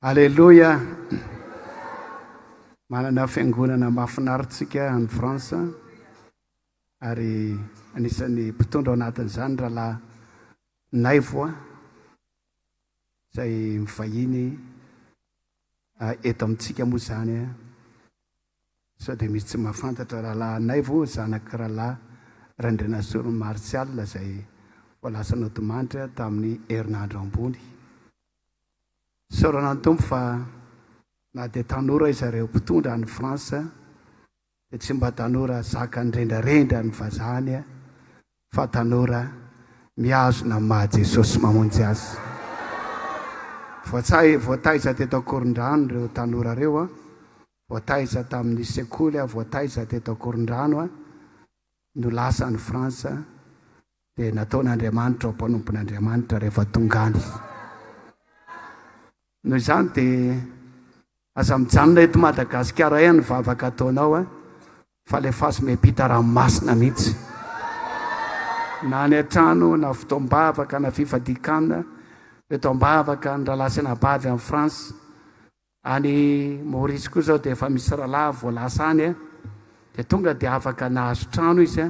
Alleloia. Manana fiangonana mahafinaritsika any Fransa ary anisan'ny mpitondra ao anatin'izany rahalahy Naivo izay mivahiny eto amintsika moa izany sao dia misy tsy mahafantatra rahalahy Naivo zanaky rahalahy Randrenasoro Martial izay voalasanao Domanitra tamin'ny herinandro ambony. Saorana ny tompo fa na dia tanora izareo mpitondra any Fransa dia tsy mba tanora zaka nyrendrarendra ny vazahany fa tanora miazona maha Jesosy mamonjy azy. Voataiza teto Akorondrano ireo tanora ireo voataiza tamin'ny sekoly voataiza teto Akorondrano no lasa ny Fransa dia nataon'Andriamanitra mpanompon'Andriamanitra rehefa tongany. Noho izany dia aza mijanona eto Madagasikara ihany vavaka ataonao fa le fasy miampita ranomasina mihitsy na ny an-trano na fotoam-bavaka na fifadikana fitoam-bavaka ny rahalasina bavy amin'ny France any Maurice koa zao dia efa misy rahalahy voalasa any dia tonga dia afaka nahazo trano izy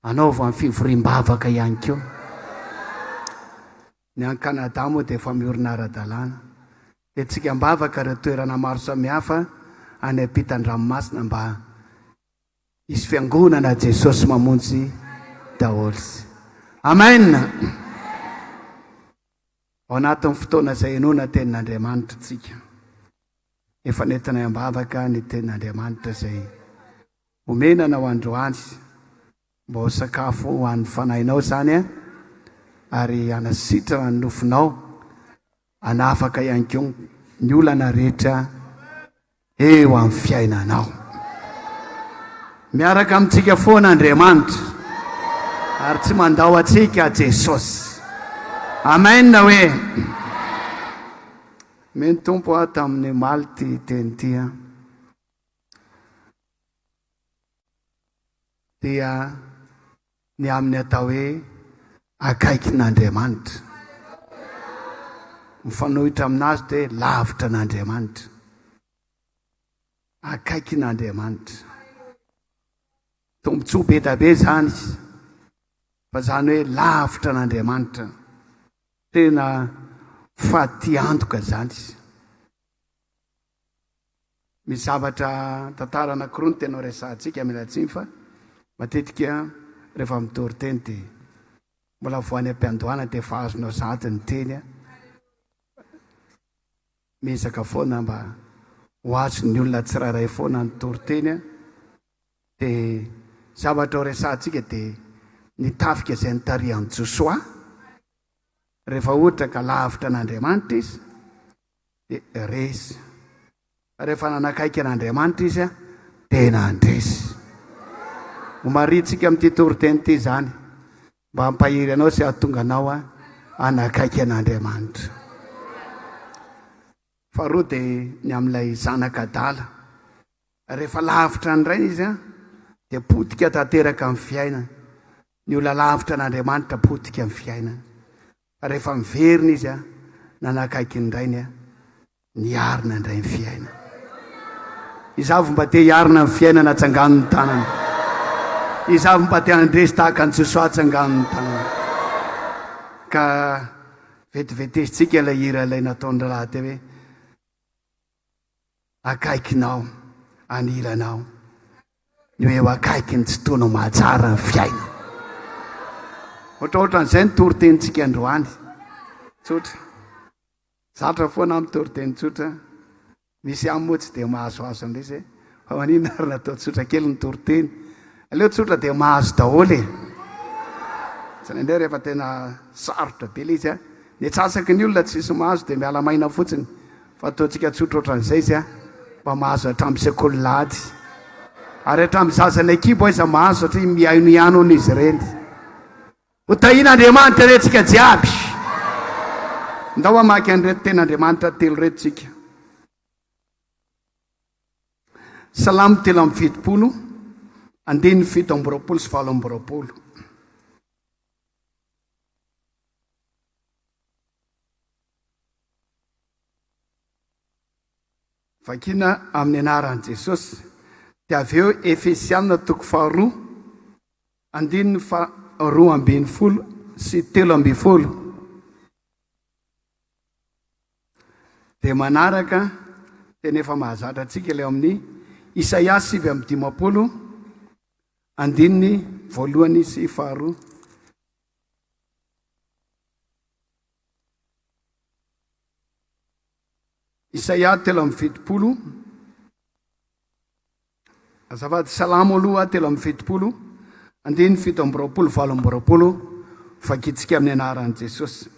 anaova amin'ny fivoriam-bavaka ihany koa. Ny any Canada moa dia efa miorina ara-dalàna dia tsika mbavaka ireo toerana maro samihafa any ampitan-dranomasina mba hisy fiangonana Jesosy mamonjy daholo. Amen. Ao anatin'ny fotoana izay inoana tenin'Andriamanitra tsika efa nentinay ambavaka ny tenin'Andriamanitra izay omenana ho androany mba ho sakafo ho an'ny fanahinao izany ary anasitrana ny nofinao anafaka ihany koa ny olana rehetra eo amin'ny fiainanao. Miaraka amintsika foana Andriamanitra ary tsy mandao atsika Jesosy. Amen hoe meny tompo tamin'ny Malty teny tia dia ny amin'ny atao hoe akaiky n'Andriamanitra. Mifanohitra aminazy dia lavitra n'Andriamanitra. Akaiky n'Andriamanitra. Tombontsoa be da be zany fa zany hoe lavitra n'Andriamanitra. Tena faty antoka zany. Misy zavatra tantara anankiroa no tena resahantsika milatsiny fa matetika rehefa amin'ny Toriteny dia mbola voany am-piandohana dia efa azonao sady ny teny mezaka foana mba ho azo ny olona tsirairay foana ny Toriteny dia zavatra ho resahantsika dia nitafika izay nitarihan'i Josoa rehefa ohatra ka lavitra n'Andriamanitra izy dia resy. Rehefa nanakaiky an'Andriamanitra izy dia nandresy. Homaritsika amin'ity Toriteny ity zany mba hampahiry anao sy hahatonga anao anakaiky an'Andriamanitra. Faharoa dia ny amin'ilay zanak'adala rehefa lavitra ny rainy izy dia potika tanteraka amin'ny fiainana. Ny olona lavitra n'Andriamanitra potika amin'ny fiainana. Rehefa miverina izy nanakaiky ny rainy niarina indray ny fiainana. Izavo mba te hiarina amin'ny fiainana atsangano ny tanana. Izavo mba te handresy tahaka ny Josoa atsangano ny tanana. Ka vetivetesitsika ilay hira ilay nataony rahalahy teo hoe akaikinao anilanao ny hoe akaiky ny tsy tono mahatsara ny fiaina. Ohatraohatran'izay ny Toritentsika androany tsotra. Zatra foana amin'ny Toriteny tsotra. Misy amin'ny moa tsy dia mahazoazo an'ilay fa manina ary natao tsotra kely ny Toriteny. Aleo tsotra dia mahazo daholo Zany indray rehefa tena sarotra be ilay izy ny atsasaky ny olona tsisy mahazo dia miala maina fotsiny fa ataontsika tsotra ohatran'izay izy mba mahazo hatramin'ny sekoly lady ary hatramin'ny zazana ekibo izy mahazo satria miainoiano n'izy ireny. Ho tahina Andriamanitra rehetrika jiaby. Ndao amaky an'ireto ten'Andriamanitra telo rehetrika. Salamo 3:20 andiny 7:20 sy 8:20. vakina amin'ny anaran' jesosy dia avy eo Efesianina 4:2-13 dia manaraka tena efa mahazatra antsika ilay amin'ny Isaia 7:1-2. Isaia 3:70 azafady salamo aloha 3:70 7:20 fakitsika amin'ny anaran'i Jesosy.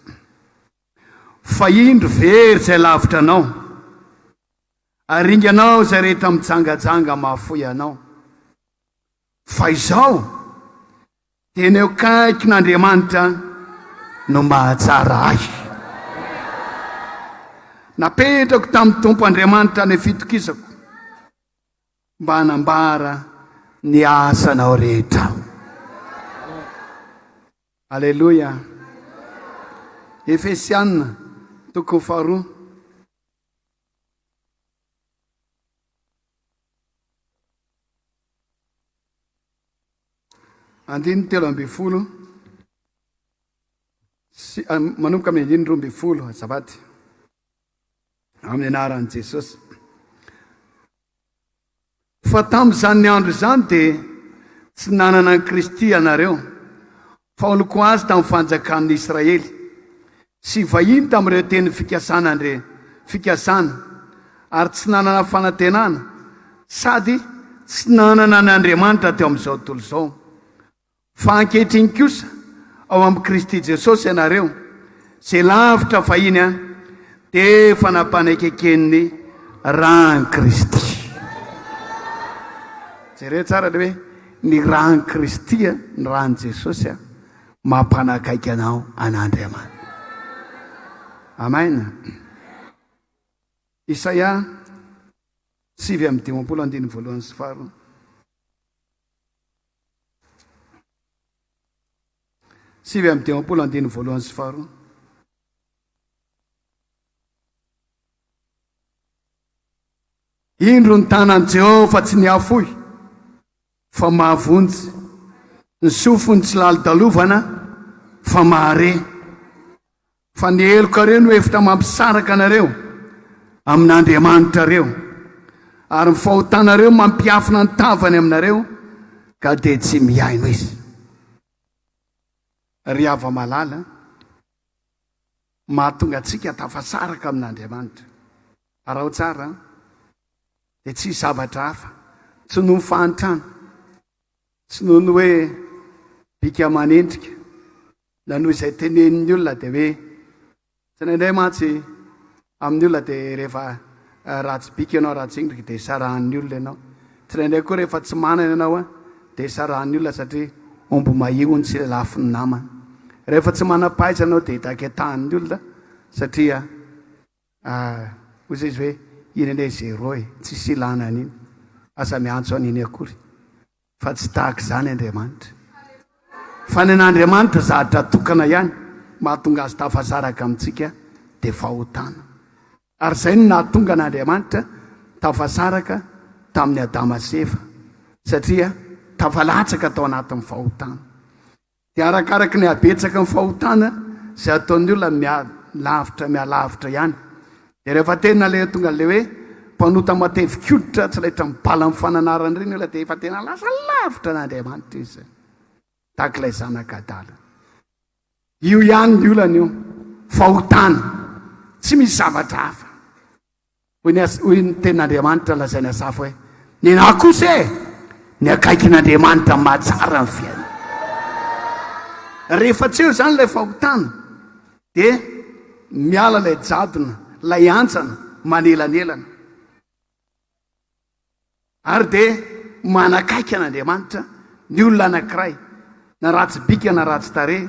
Fa indro very izay lavitra anao, aringanao izay rehetra mijangajanga mahafoy anao. Fa izao dia ny eo kaikin'Andriamanitra no mahatsara ahy. Napetrako tamin'ny Tompo Andriamanitra ny fitokisako mba hanambara ny asanao rehetra. Aleluia. Efesianina 4:2. Andiny 3:20 manomboka amin'ny 2:20 azafady amin'ny anaran'i Jesosy. Fa tamin'izany ny andro izany dia tsy nanana ny Kristy ianareo, fa oloko azy tamin'ny fanjakan'ny Israely sy vahiny tamin'ireo teny fikasana ary tsy nanana fanantenana sady tsy nanana ny Andriamanitra teo amin'izao tontolo izao. Fa ankehitriny kosa ao amin'ny Kristy Jesosy ianareo izay lavitra fahiny dia efa nampanaiky-keniny rany Kristy. Jereo tsara le hoe ny rany Kristy ny rany Jesosy mampanakaiky anao an'Andriamanitra. Amen. Isaia 7:1-2. Indro ny tanan'i Jehovah tsy niafoy fa mahavonjy, ny sofiny tsy lalidalovana fa mahare. Fa ny heloka reo no efitra mampisaraka anareo amin'Andriamanitra reo, ary ny fahotanareo mampiafina ny tavany aminareo ka dia tsy miaino izy. Ry hava malala mahatonga antsika tafasaraka amin'Andriamanitra. Arao tsara dia tsy zavatra hafa, tsy noho ny fahantrana, tsy noho ny hoe bika manendrika, na noho izay tenenin'ny olona dia hoe tsy naindray mantsy amin'ny olona dia rehefa ratsy bika ianao ratsy indrika dia sarahan'ny olona ianao. Tsy naindray koa rehefa tsy manana ianao dia sarahan'ny olona satria omby mahiony sy lafin'ny namana. Rehefa tsy manam-paiza ianao dia hitaketahan'ny olona satria hoy izy hoe iny ane zero tsy silana an'iny asa miantso an'iny akory. Fa tsy tahaka izany Andriamanitra. Fa ny an'Andriamanitra zahatra tokana ihany mahatonga azy tafasaraka amintsika dia fahotana. Ary izay no nahatonga an'Andriamanitra tafasaraka tamin'ny Adama sy Eva satria tafalatsaka tao anatin'ny fahotana. Dia arakaraka ny habetsaka ny fahotana izay ataon'ny olona mialavitra ihany. Dia rehefa tena le tonga le hoe mpanota matevi-koditra tsy lahitra mibala amin'ny fananarany ireny olona dia efa tena lasa lavitra n'Andriamanitra izy. Tahaka ilay zanak'Adala. Io ihany ny olana io, fahotana, tsy misy zavatra hafa. Hoy ny tenin'Andriamanitra lazainy asafo hoe ny nahy kosa ny akaikin'Andriamanitra mahatsara ny fiaina. Rehefa tsy eo izany ilay fahotana dia miala ilay jadona, ilay antsana manelanelana. Ary dia manakaiky an'Andriamanitra ny olona anankiray, na ratsy bika na ratsy tarehy,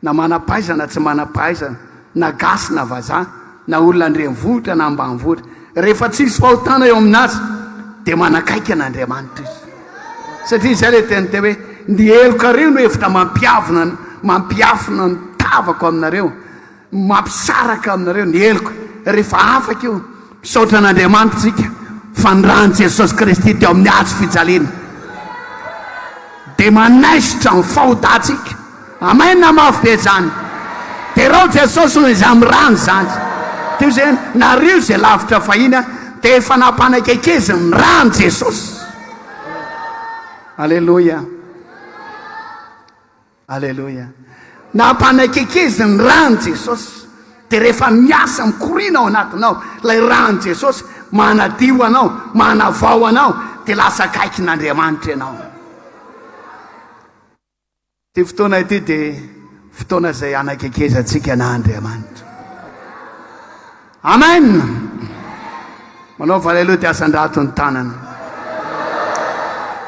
na manam-pahaizana tsy manam-pahaizana, na gasy na vazaha, na olona andrenivohitra na ambanivohitra. Rehefa tsisy fahotana eo aminazy dia manakaiky an'Andriamanitra izy. Satria izay ilay teny teo hoe ny heloka reo no efitra mampiafina ny tavako aminareo, mampisaraka aminareo ny heloka. Rehefa afaka io misaotra an'Andriamanitra tsika, fa ny rany Jesosy Kristy teo amin'ny azo fijaliana dia manaisitra ny fahotantsika. Amena mafy be zany. Dia rao Jesosy no izy amin'ny rany zany. Teo izay nareo izay lavitra fahiny dia efa nampanakaikeziny ny rany Jesosy. Alleluia. Alleluia. Nampanakaikeziny ny rany Jesosy. Dia rehefa miasa mikorina ao anatinao ilay rany Jesosy, manadio anao, manavao anao, dia lasa kaikin'Andriamanitra ianao. Ty fotoana ity dia fotoana izay anakaikezantsika n'Andriamanitra. Amen. Manao aleluia ty asan-drato ny tanana.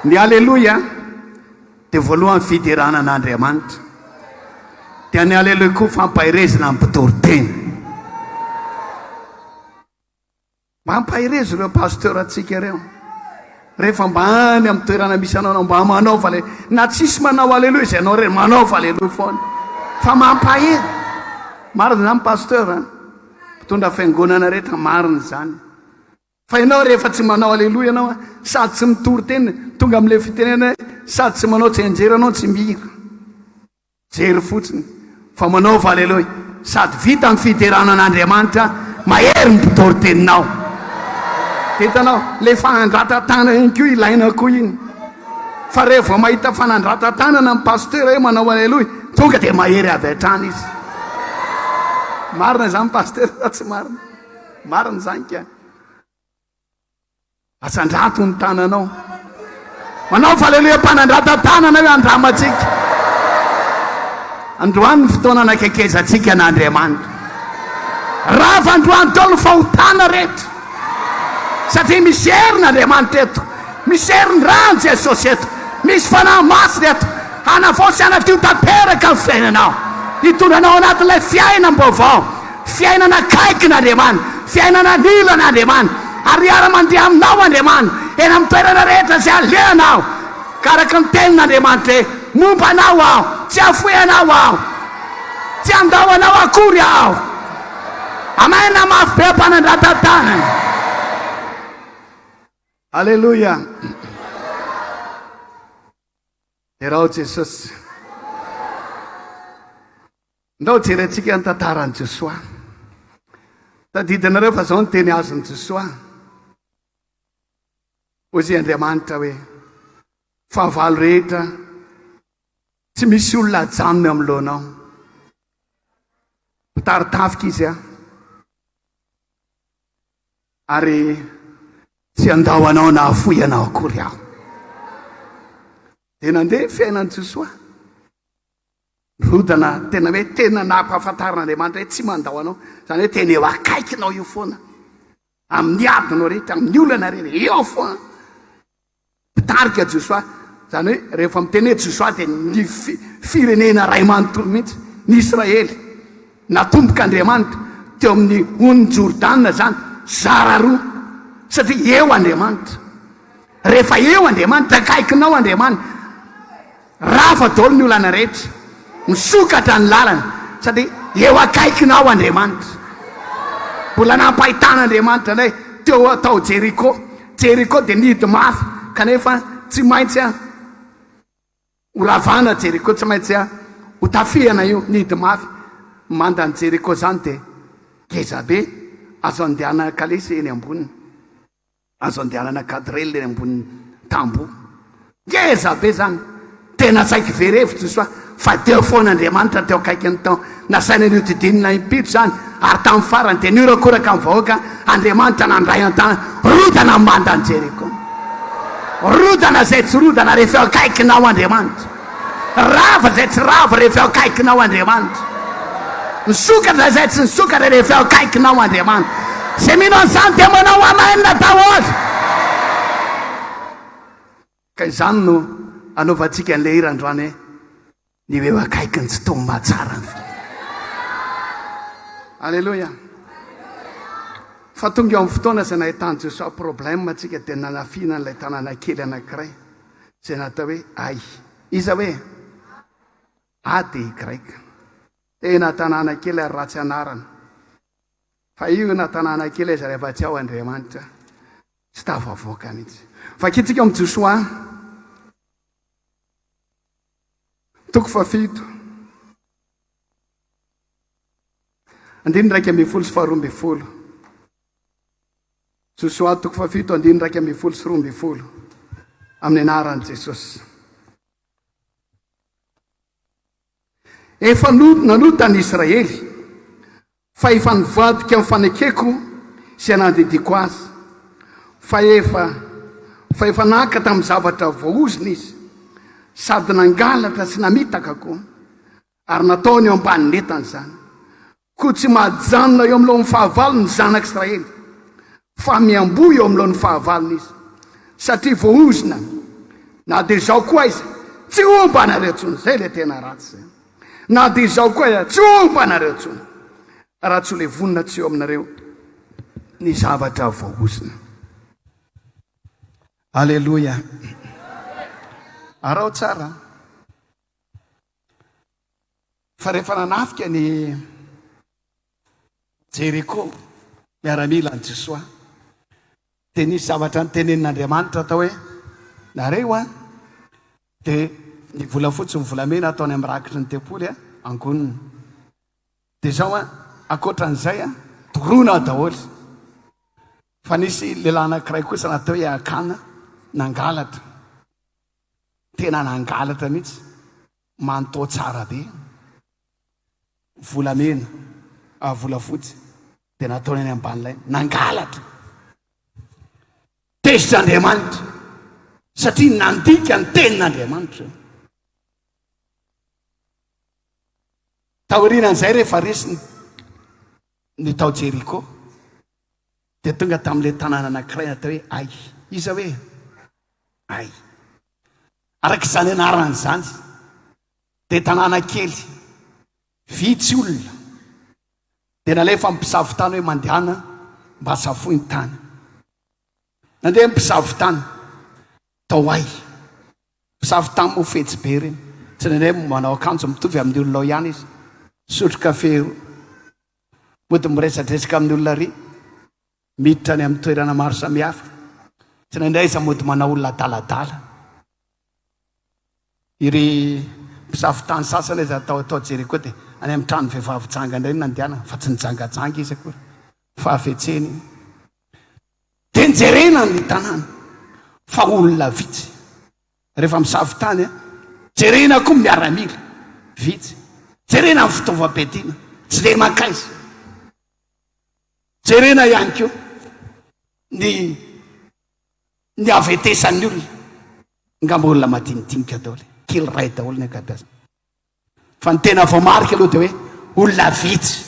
Ny aleluia dia voalohany fiderana an'Andriamanitra. Dia ny aleluia koa fampahirezana amin'ny mpitoriteny. Mampahirezo ireo pasteur atsika ireo. Rehefa mba any amin'ny toerana misy anao mba manaova le na tsisy manao aleluia izay anao rehefa manaova aleluia foana. Fa mampahiry. Marina zany pasteur mpitondra fiangonana rehetra marina zany. Fa ianao rehefa tsy manao aleluia ianao sady tsy mitory teny tonga amin'ilay fitenena sady tsy manao tsy anjera anao tsy mihira. Jery fotsiny fa manaova aleluia sady vita amin'ny fiderana an'Andriamanitra mahery ny mpitory-teninao. Hitanao le fanandratan-tanana iny koa ilaina koa iny. Fa rehefa mahita fanandratan-tanana amin'ny pasteur hoe manao aleluia tonga dia mahery avy hatrany izy. Marina zany pasteur tsy marina. Marina zany ka. Asan-drato ny tananao. Manao fa aleluia mpanandratan-tanana hoe andramatsika. Androany ny fotoana anakaikezantsika n'Andriamanitra. Raha fa androany tao fahotana rehetra. Satria misy herin'Andriamanitra eto. Misy herin'ny rano Jesosy eto. Misy fanahy masina eto. Hanafosy anatio tanteraka ny fiainanao. Hitondranao anatin'ilay fiainam-baovao. Fiainana akaikin'Andriamanitra. Fiainana lilan'Andriamanitra. Ary ara-mandeha aminao Andriamanitra. Eny amin'ny toerana rehetra izay aleanao. Karaka ny tenin'Andriamanitra hoe momba anao aho. Tsy afoy anao aho. Tsy andao anao akory aho. Amena mafy be mpanandratan-tanana. Alleluia. Irao Jesosy. Ndao jerentsika ny tantaran'i Josoa. Tadidinareo fa zao ny teny azon'i Josoa. Hozy Andriamanitra hoe fahavalo rehetra tsy misy olona ajanony amin'ny lohanao. Mitaritafika izy ary tsy andao anao na afoy anao akory aho. Dia nandeha fiainan'i Josoa. Rodana tena hoe tena nampahafantaran'Andriamanitra hoe tsy mandao anao. Zany hoe tena eo akaikinao io foana. Amin'ny adinao rehetra, amin'ny olana rehetra, eo foana. Pitarika Josoa. Zany hoe rehefa miteny hoe Josoa dia ny firenena ray manontolo mihitsy. Ny Israely. Natombok'Andriamanitra teo amin'ny on'ny Jordana zany. Zara roa. Satria eo Andriamanitra. Rehefa eo Andriamanitra, akaikinao Andriamanitra. Rafa daholo ny olana rehetra. Misokatra ny lalana. Satria eo akaikinao Andriamanitra. Mbola nampahitan'Andriamanitra ilay teo atao Jeriko. Jeriko dia nidy mafy. Kanefa tsy maintsy horavana Jeriko, tsy maintsy ho tafihana io nidy mafy. Mandany Jeriko zany dia ngeza be. Azo andehanana kalesy eny amboniny. Azo andehanana kadrely eny amboniny tambo. Ngeza be zany. Tena saiky verevitra Josoa. Fa teo foan'Andriamanitra teo akaikiny tao. Nasaina an'io didinina impito zany. Ary tamin'ny farany dia nirakoraka amin'ny vahoaka. Andriamanitra nandray an-tana. Rodana mandany Jeriko. Rodana zay tsy rodana rehefa eo akaikinao Andriamanitra. Rava zay tsy rava rehefa eo akaikinao Andriamanitra. Nisokatra zay tsy nisokatra rehefa eo akaikinao Andriamanitra. Zay mino an'izany dia manao amainina daholo. Ka izany no anaovantsika an'ilay hira androany hoe ny eo akaikiny tsy toa mahatsara ny fiainana. Alleluia. Fa tonga eo amin'ny fotoana izay nahitany Josoa problème atsika dia nanafina n'ilay tanàna kely anankiray izay natao hoe Ai. Iza hoe ady greka. Tena tanàna kely ary ratsy anarana. Fa io na tanàna kely izy rehefa tsy ao Andriamanitra tsy tavavoaka mihitsy. Vakitsika amin'ny Josoa 7 2 sy 12. Josoa 7 2 sy 12 amin'ny anaran'i Jesosy. Efa nanotany Israely fa efa nivadika amin'ny fanekeko sy anandidiko azy, fa efa naka tamin'ny zavatra voaozina izy, sady nangalatra sy namitaka koa, ary nataony eo amban'ny entany zany. Koa tsy mahajanona eo am'lohan'ny fahavalony zanak'Israely, fa miambo eo am'lohan'ny fahavalony izy, satria voaozina. Na dia izao koa izy tsy omba nareo tsony, zay le tena ratsy zay. Na dia izao koa izy tsy omba nareo tsony, raha tsy ho le vonina tsy eo aminareo ny zavatra voaozina. Alleloia. Arao tsara. Fa rehefa nanafika ny Jeriko miaramila ny Josoa, dia nisy zavatra nytenenin'Andriamanitra atao hoe nareo dia ny vola fotsy ny volamena ataony amin'ny rakitry ny tempoly angoniny. Dia zao akoatran'izay torona daholy. Fa nisy lehilahy anankiray kosa natao hoe Akana, nangalatra, tena nangalatra mihitsy, manontao tsara be, volamena vola fotsy dia nataony any amban'ilay nangalatra. Tezitr'Andriamanitra, satria nandika ny tenin'Andriamanitra. Taorianan'izay rehefa resy ny tao Jeriko, dia tonga tamin'ilay tanàna anankiray natao hoe Ai. Iza hoe Ai, arak'izany anarana izany, dia tanàna kely, vitsy olona, dia nalefa mpisavo tany hoe mandehana mba safoy ny tany. Nandeha mpisavo tany tao Ai, mpisavo tany moa fetsy be reny, tsy nandeha manao akanjo mitovy amin'ny olona ihany izy, sotro kafe mody miresadresaka amin'ny olona ry, miditra any amin'ny toerana maro samihafa, tsy nandeha izy mody manao olona daladala. Iry mpisavo tany sasana izy atao Jeriko dia any amin'ny trano vehivavy jangana ireny nandehana, fa tsy nijangajanga izy akory, fa afetseny. Dia nijerena ny tanàna fa olona vitsy. Rehefa misavo tany jerena koa miaramila vitsy, jerena amin'ny fitaovam-piadiana tsy le makaizy, jerena ihany koa ny avetesan'ny olona, ngamba olona madinidinika daholo, kely ray daholo ny ankabeazana. Fa ny tena voamarika aloha dia hoe olona vitsy.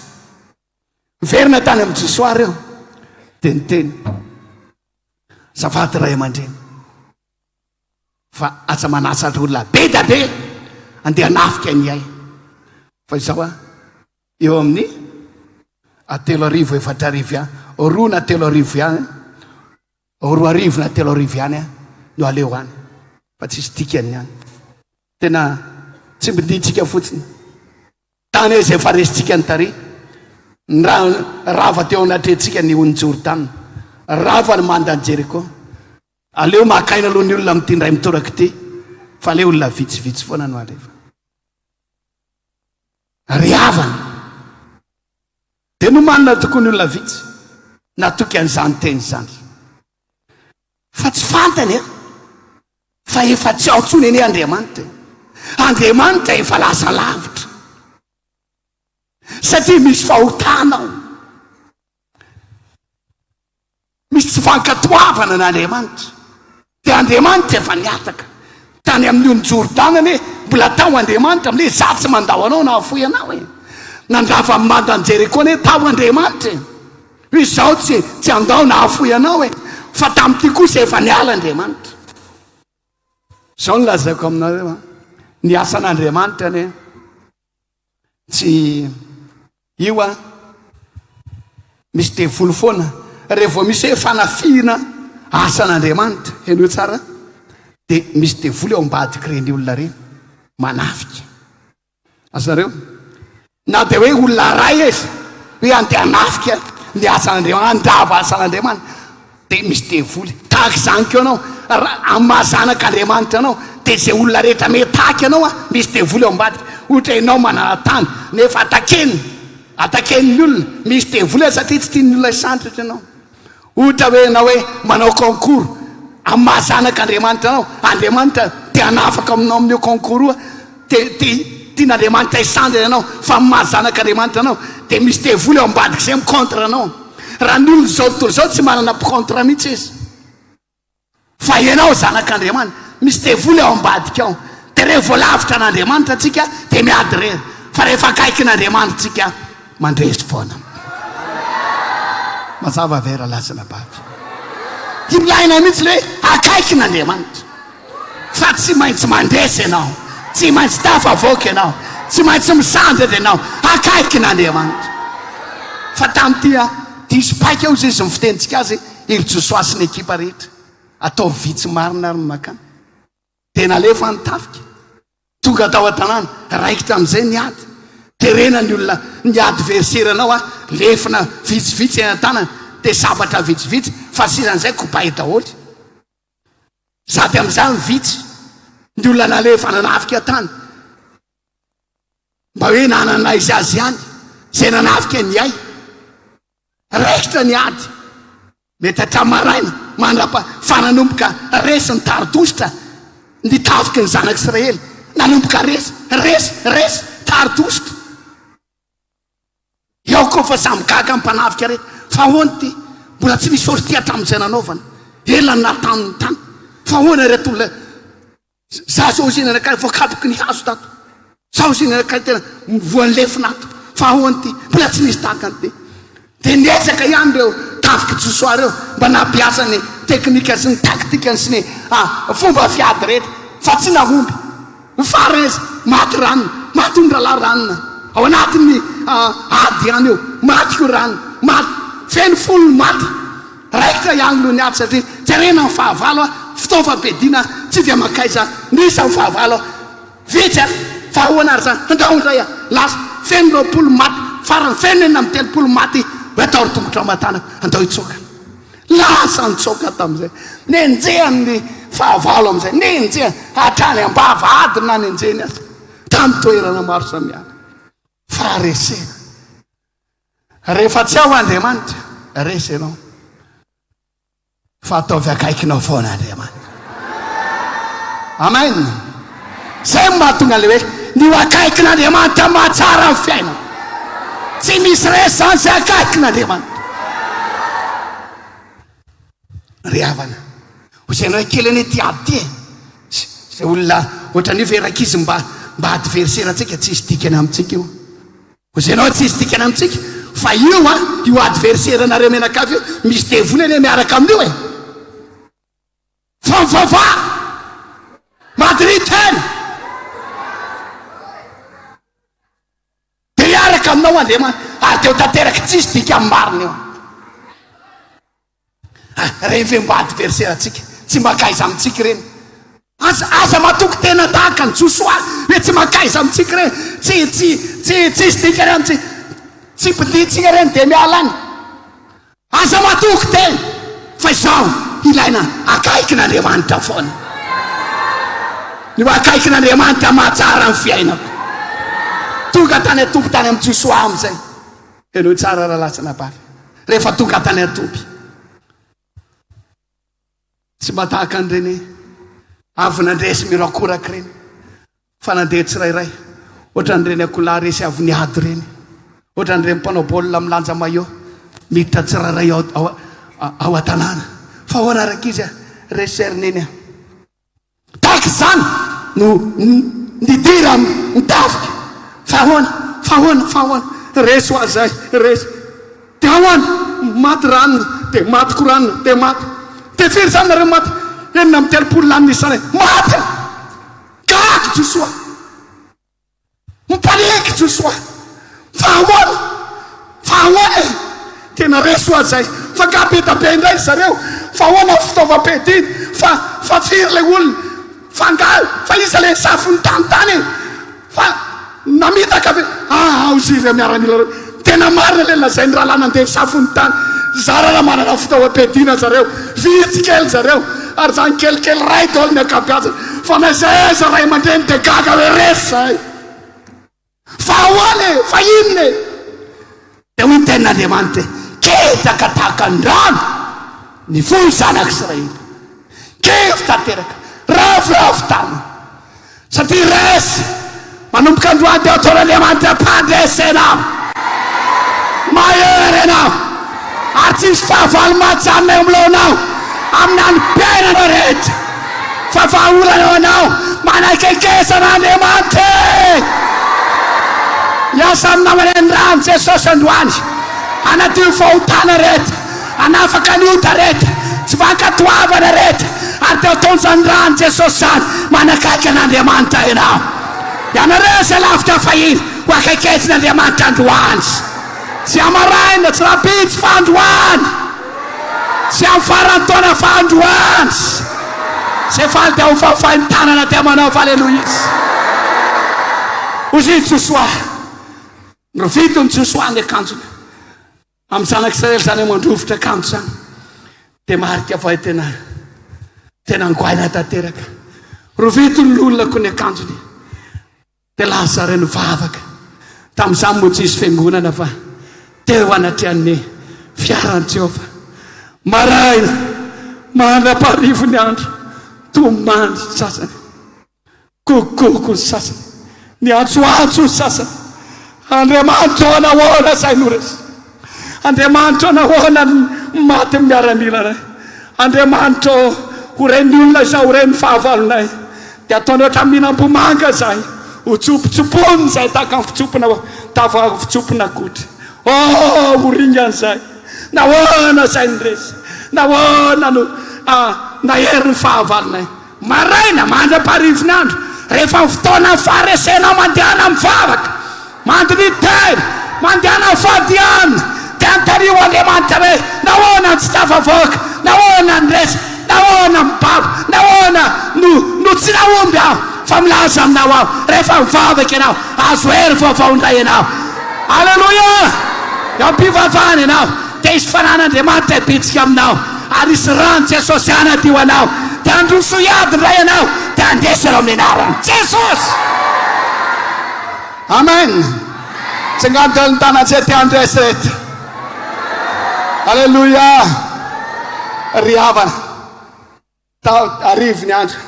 Miverina tany amin'ny Josoa reo dia niteny, zafady ray aman-dreny, fa aza manasatra olona be da be andeha nafika ny Ai. Fa izao eo amin'ny 3,4 roa na 3 ihany, 2 na 3 ihany no aleo any, fa tsisy dikany ihany. Tena tsy miditsika fotsiny tany hoe izay faresitsika ny tary, rava teo anatrentsika ny ony Jorodana, rava ny mandany Jeriko, aleo makaina aloha ny olona amin'ity ndray mitoraka ity, fa le olona vitsivitsy foana no alefa riavana. Dia no manina tokoa ny olona vitsy natoky an'izany teny izany, fa tsy fantany fa efa tsy ao tsony eny Andriamanitra. Andriamanitra efa lasa lavitra, satria misy fahotana ao, misy tsy fankatoavana n'Andriamanitra. Dia Andriamanitra efa niataka tany amin'ny ony Jorodana hoe mbola tao Andriamanitra amin'le za tsy mandao anao na afoy anao nandrava amin'ny mandany Jeriko hoe tao Andriamanitra hoe izaho tsy andao na afoy anao fa tamin'ity kosa efa niala Andriamanitra. Izao no lazaiko aminareo ny asan'Andriamanitra ny tsy io misy devoly foana. Rehefa misy hoe fanafihana asan'Andriamanitra henao tsara, dia misy devoly eo ambadika reny olona reny manafika azareo. Na dia hoe olona ray izy hoe andeha hanafika ny asan'Andriamanitra, andrava asan'Andriamanitra, dia misy devoly tahaka izany keo anao am'mahazanaka andriamanitra anao dia zay olona rehetra metaky anao misy devoly eo ambadika ohatra ianao manana tany nefa ataken'ny olona misy devoly satria tsy tian'ny olona isantratra ianao ohatra hoe anao hoe manao concours am'mahazanaka andriamanitra anao andriamanitra dia hanafaka aminao amin'io concours tian'andriamanitra isandrana anao fa mahazanaka andriamanitra anao dia misy devoly eo ambadika zay micontre anao raha ny olona zao tontolo zao tsy manana contre mihitsy izy fa ianao zanak'andriamanitra misy devoly ao ambadika ao dia rehefa voalavitra n'andriamanitra atsika dia miady rery fa rehefa akaiky n'andriamanitra tsika mandresy foana mazava vera lasana bavy ilaina mihitsy le hoe akaiky n'andriamanitra fa tsy maintsy mandresy ianao tsy maintsy tafavoaka ianao tsy maintsy misandratra ianao akaiky n'andriamanitra fa tamin'itya diso paika ao zay izy mifitenitsika azy iljosoasiny ekipa rehetra atao vitsy marina ary makany dia nalefa nytafika tonga atao an-tanàna raikitra amin'izay niady dia rena ny olona ny adverseranao lefina vitsivitsy an-tanana dia zavatra vitsivitsy fa sisan'izay kopay daholy sady amin'izay mivitsy ny olona nalefa nanafika tany mba hoe nanana izy azy ihany zay nanafika ny ay raikitra ny ady mety hatramaraina fa nanomboka resy ny taritositra nitafika ny zanak'Israely nanomboka resy taritositra eo koa fa samykaka mpanafika rehetra fa hoany ty mbola tsy misy orty hatramin'izay nanaovana elany natanony tany fa hoana reto olona za zao ziny anakay voakapoky ny hazo tato zao ziny anakay tena voan'ny lefinato fa hoany ty mbola tsy misy tahaka ny ty dia niezaka ihany reo tafiky josoa reo mba napiasa ny teknika sy ny taktikany sy ny fomba fiady rehetra fa tsy nahomby mifarana izy maty ranona maty ondrala ranona ao anatin'ny ady ihany eo maty ko ranona maty feno folo maty raikitra ihany loha ny ady satria jerena ny fahavalo fitaovam-piadiana tsy dia makaiza nisa ny fahavalo vitsy fa hoana ary zany andraondray lasa feno roapolo maty farany feno enina amin'ny telopolo maty hoe atao ry tongotra matanako andao hitsoka lasa nitsoka tamin'izay nenjehan'ny fahavalo amin'izay nenjehany hatrany ambava adina nenjehany azy tamin'ny toerana maro samiana fa resena rehefa tsy ao andriamanitra resy ianao fa ataovy akaikinao foana andriamanitra amen zay mahatonga le hoe ny ho akaikin'andriamanitra mahatsara ny fiainao tsy misy resy zany zay akaikin'andriamanitra ry havana ozainao kely any ty ady ty zay olona ohatran'io verak'izy mba adverserantsika tsy isy dikany amintsika io ozainao tsy isy dikany amintsika fa io io adverseranareo menakavy io misy devoly ane miaraka amin'io e fa mivava madriteny dia miaraka aminao andriamanitra ary teo tanteraky tsisy dika amin'ny marina eo reny mba adverseratsika tsy makaiza amintsika reny aza matoky tena tahaka ny josoa hoe tsy makaiza amintsika reny tsy isy dikany amintsika tsy mpiditsika reny dia mialany aza matoky tena fa izao ilaina akaikin'andriamanitra foana ny akaikin'andriamanitra mahatsara ny fiainako tonga tany atompy tany amin'ny josoa amin'izay eno tsara raha latsana bavy rehefa tonga tany atompy tsy matahaka an'ireny avy nandresy mirakoraky reny fa nandeha tsirairay ohatran'ireny akola resy avy ny ady reny ohatran'ireny mpanao baolina milanja maillot miditra tsirairay ao an-tanàna fa hoana araka izy resy cerneny tahaka izany no nidira mitafika fa hoana resy ho azay resy dia ahoana maty ranona dia maty ko ranona dia maty dia firy zany nareo maty enina amin'ny telopolo lany nisany maty gaky josoa mipaneky josoa fa ahoana tena resy ho azay fa gabetabe indray zareo fa hoana fitaovam-piadiny fa firy le olona fa iza le safony tanytany fa namitaka ave aoziry miaran'ila reo tena marina le lazay ny raha lana andeha safony tany zarana manana fitaovam-piadiana zareo, vitsikely zareo, ary zany kelikely ray daholo ny akabeazana fa naizaiza ray aman-dreny dia gaga hoe resy zay fa ahoany e, fa inona e, dia hoy ny tenin'Andriamanitra ketaka tahaka andrano ny fo zanak'Israely, kevitra teraka ravoravo tany satria resy manomboka androany dia ataon'Andriamanitra mpandresena mahery ianao ary tsisy fahavalo majanona eo amilonao aminany mpiainanao rehetra fa vaholanao anao manakekesanaandriamanitra iasa amin'ny namany andrano Jesosy androany anadio fahotana rehetra anafaka ny ota rehetra tsy vankatoavana rehetra ary teo taonjany Jesosy zany manakaiky an'Andriamanitra ianao ianaresa lavitra fahiny ho akaikesin'Andriamanitra androany tsy amaraina tsy rapitsy fa androany tsy amin'ny farantaona fa androany zay faly dia ho fahafahintanana dia manao fa aleloia izy ozy Josoa rovito ny Josoa ny akanjony amin'ny zanak'Israely zany mandrovitra akanjo zany dia marika fa tena angoaina tanteraka rovito ny lolonako ny akanjony dia Lazare nivavaka tamin'izany moa tsisy fiangonana fa teo anatrehan'ny fiaran'i Jehovah maraina mandraparivo ny andro tomany ny sasany kokoko ny sasany ny atsoatso ny sasany Andriamanitra nahoana zay no resy Andriamanitra nahoana maty miaramila ray Andriamanitra ho reny olona zay ho reny fahavalonay dia ataonao ohatry mihinam-pomanga zay ho tsopotsopony zay tahaka ny fitsopona tava fitsopona kotra oringany zay nahoana zay ny resy nahoana no nahery ny fahavalonay maraina mandra-parivony andro rehefa ny fotoana faharesenao mandehana mivavaka mandiny teny mandehana fadiana dia antario Andriamanitra hoe nahoana ny tsy tafavoaka nahoana ny resy nahoana mibabo nahoana no tsy naomby aho fa milaza aminao aho rehefa mivavaka ianao azo hery vaovaondray ianao aleloia eo ampivavahana ianao dia isy fanan'Andriamanitra hibitsika aminao ary isy rano Jesosy anadio anao dia androso iady ndray ianao dia andesana amin'ny anarany Jesosy amen tsy ngantolon-tanatse ty andresy rehetra aleloia ry havana arivo ny andro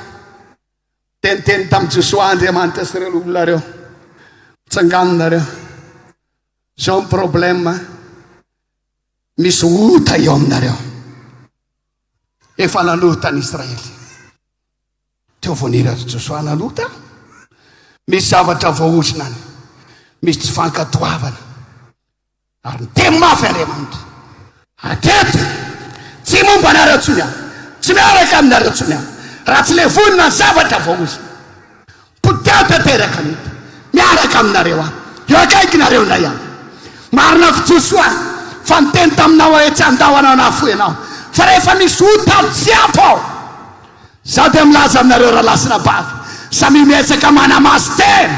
teniteny tamin'ny Josoa Andriamanitra sy reo olona reo tsanganonareo zao ny problème misy ota eo aminareo efa nalota ny Israely teo vonira Josoa nalota misy zavatra voahosina any misy tsy fankatoavana ary miteny mafy Andriamanitra aketo tsy momba anareo tsony aho tsy miaraka aminareo tsony aho raha tsy le vonina ny zavatra voahosina poteo tanteraka mity miaraka aminareo aho eo akaikinareo nay aho marina fi Josoa fa niteny taminao hoe tsy andahoanao nafo ianao fa rehefa misy ota tsiapo ao za dia milaza aminareo raha lasina bavy samy mietsaka manamasy tena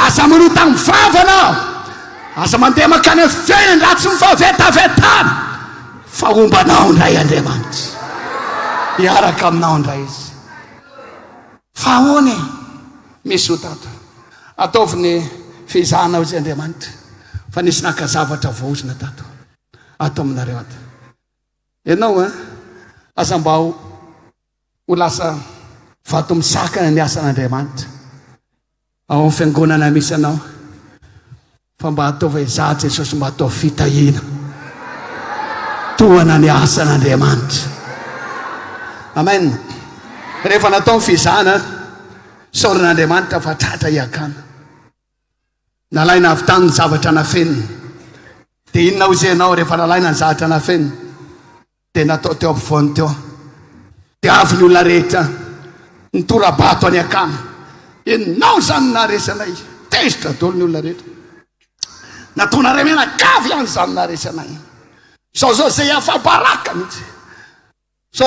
aza manota mivavana aza mandeha makany amin'ny fiainany raha tsy mivavetavetana fa ombanao ndray Andriamanitra hiaraka aminao ndray izy fa ahoana misy otato ataoviny fizahana izy Andriamanitra fa nisy nakazavatra voahosina tato atao aminareo ato ianao aza mba ho lasa vato misakana ny asan'Andriamanitra ao amin'ny fiangonana misy anao fa mba ataova izaha Jesosy mba atao fitahina tohana ny asan'Andriamanitra amen rehefa natao ny fizahana saoran'Andriamanitra fa tratra hiakana nalaina avy tany ny zavatra nafeniny dia inona hozy ianao rehefa nalaina ny zavatra nafeniny dia natao teo ampovoany teo dia avy ny olona rehetra nitorabato any akana ianao zany naresanay tezitra dolo ny olona rehetra nataonareo menakavy any zany naresanay zao zay afabaraka mihitsy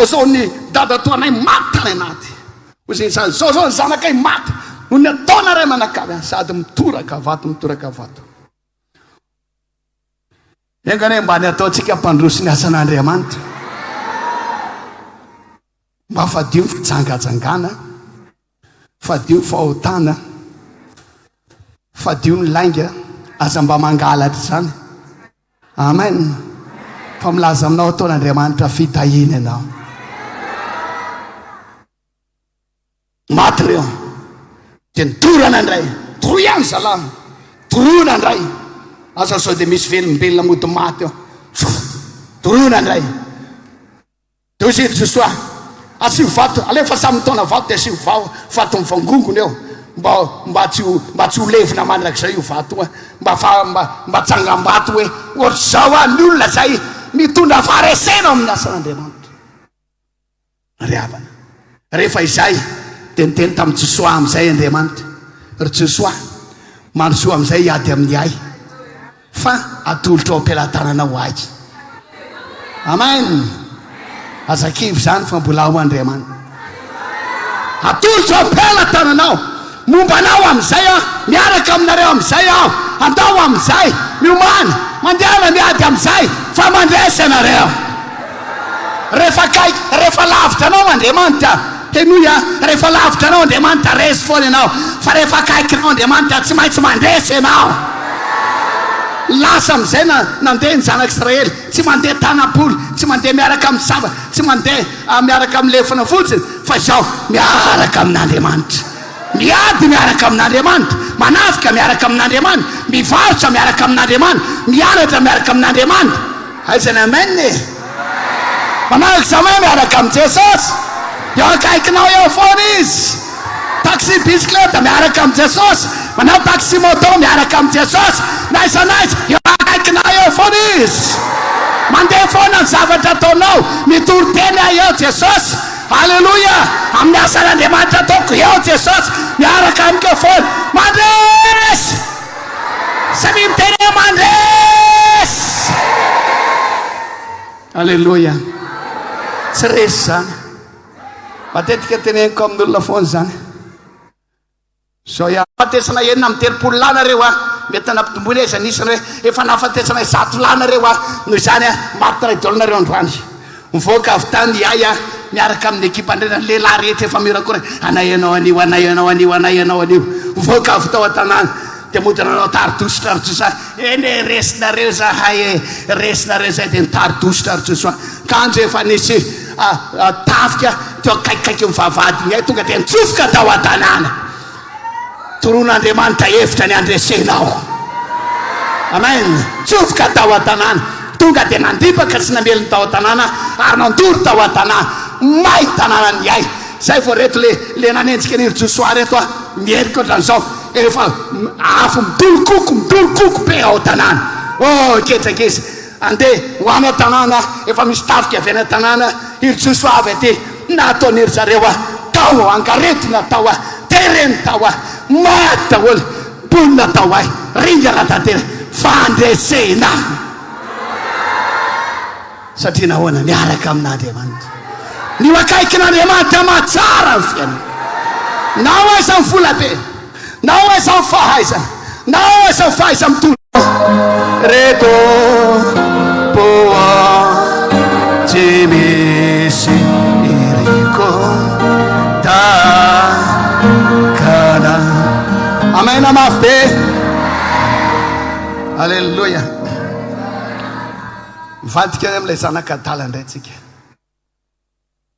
zao ny dadatoanay maty any anaty ozy zany zao ny zanakay maty no ny ataonareo manakavy any sady mitoraka vato engany hoe mba ny ataontsika mpandroso ny asan'Andriamanitra, mba fadio ny fijangajangana, fadio ny fahotana, fadio ny lainga, aza mba mangalatra zany. Amen. Fa milaza aminao ataon'Andriamanitra fitahiny ianao. Maty reo dia nitorana indray, toro ihany zalahy, toroana indray. Aza sao dia misy velombelona mody maty eo, toroana indray. Dia hoy izy Josoa, asio vato, alefa samy taona vato dia asio vato mivangongony eo, mba tsy ho levina mandrak'izay io vato io, mba tsangam-bato hoe ohatry zao ny olona zay mitondra faharesena amin'ny asan'Andriamanitra. Ryavana rehefa izay dia niteny tamin'ny Josoa amin'izay Andriamanitra, ry Josoa, mandrosoa amin'izay hiady amin'ny ahy, fa atolotra ao am-pelantananao ahy. Amen. Azakivy zany fa mbola ao Andriamanitra. Atolotra ao am-pelantananao, mombanao amin'izay aho, miaraka aminareo amin'izay aho, andao amin'izay, miomana, mandeha miady amin'izay, fa mandresy anareo. Rehefa lavitra anao Andriamanitra, henoya, rehefa lavitra anao Andriamanitra resy foana ianao, fa rehefa akaikinao Andriamanitra tsy maintsy mandresy ianao. Lasa amin'izay nandeha ny zanak'Israely, tsy mandeha tanam-polo, tsy mandeha miaraka amin'ny saba, tsy mandeha miaraka amin'ny lefana fotsiny, fa izao miaraka amin'Andriamanitra, miady miaraka amin'Andriamanitra, manafika miaraka amin'Andriamanitra, mivarotra miaraka amin'Andriamanitra, mianatra miaraka amin'Andriamanitra. Aizany amen. Manaraka zamay miaraka amin'ny Jesosy, eo akaikinao eo foana izy. Taxi bisikileta miaraka amin'ny Jesosy, manao taxi moto miaraka amin'ny Jesosy, naiza eo akaikinao eo foana izy. Mandeha foana ny zavatra ataonao, mitoriteny ahy eo Jesosy. Halleluja. Amin'ny asan'Andriamanitra ataoko eo Jesosy, miaraka amiko foana, mandresy. Samy miteny eo mandresy. Halleluja. Tsy resy zany. Matetika teneniko amin'olona foana zany. Zao ihany fatesana enina amin'ny telopolo lanareo mety nampitomboina izy anisany hoe efa nafatesana 100 lanareo noho izany maty raidolonareo androany. Mivoaka avy tany ahy miaraka amin'ny ekipa andrena lehilahy rehetra efa mirakory anayanao anio, anayanao anio, anayanao anio. Mivoaka avy tao an-tanàna dia modinanao taridositra ry Josoa, eny resinareo zahay, resinareo zay dia nitaridositra ry Josoa. Kanjo efa nisy tafika teo akaikikaiky mivavady ny tonga dia nitsofoka tao an-tanàna. Toron'Andriamanitra hevitra ny andresenao. Amen. Tsofoka tao an-tanàna, tonga dia nandipaka sy namelony tao an-tanàna ary nandoro tao an-tanàna, may tanàna ny ahy. Zay vao reto le nanenjika ny ry Josoa reto mierika ohatran'izao, efa afo midolokoko be ao an-tanàna. Oh ketraka izy andeha ho any an-tanàna, efa misy tafika avy any an-tanàna, ry Josoa avy aty nataon'iry zareo tao angaretina tao tereny tao maty daholo, bonina tao ahy, ringana tantera, fandresena. Satria nahoana miaraka amin'Andriamanitra, ny akaikin'Andriamanitra mahatsara ny fiainana. Na aiza ny vola be, na aiza ny fahaiza, na aiza ny fahaiza mitondra reto poa tsy misy iriko takana. Amen mafy be. Alleluja. Mivadika amin'ilay zanak'adala indray tsika.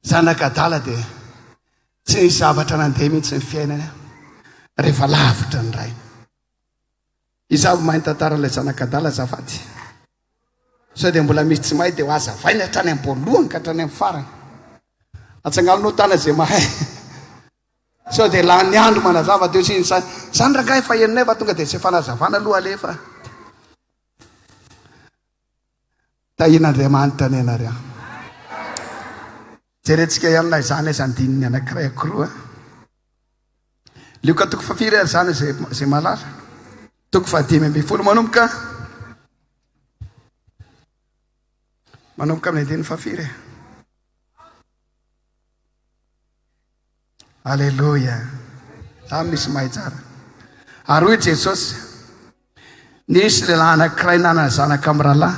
Zanak'adala dia tsy nisy zavatra nandeha mihitsy ny fiainana rehefa lavitra ny ray. Izavo mahay tantaran'ilay zanak'adala zafady, sao dia mbola misy tsy mahay dia ho azavaina hatrany am-boalohany ka hatrany amin'ny farany. Atsangalinao tana izay mahay. Sao dia la ny andro manazava teo sy zany rangahy fa heninay fa tonga dia tsy fanazavana aloha alefa. Tahin'Andriamanitra ny ianareo. Jerentsika ihany izany izany dininy anankiray akoroa. Lioka toko fafiry ary zany izay malala. Toko 5:10 manomboka amin'ny andiny fafiry. Alleluja. Samy misy mahay tsara. Ary hoy Jesosy, nisy lehilahy anankiray nanana zanaka amin'ny rahalahy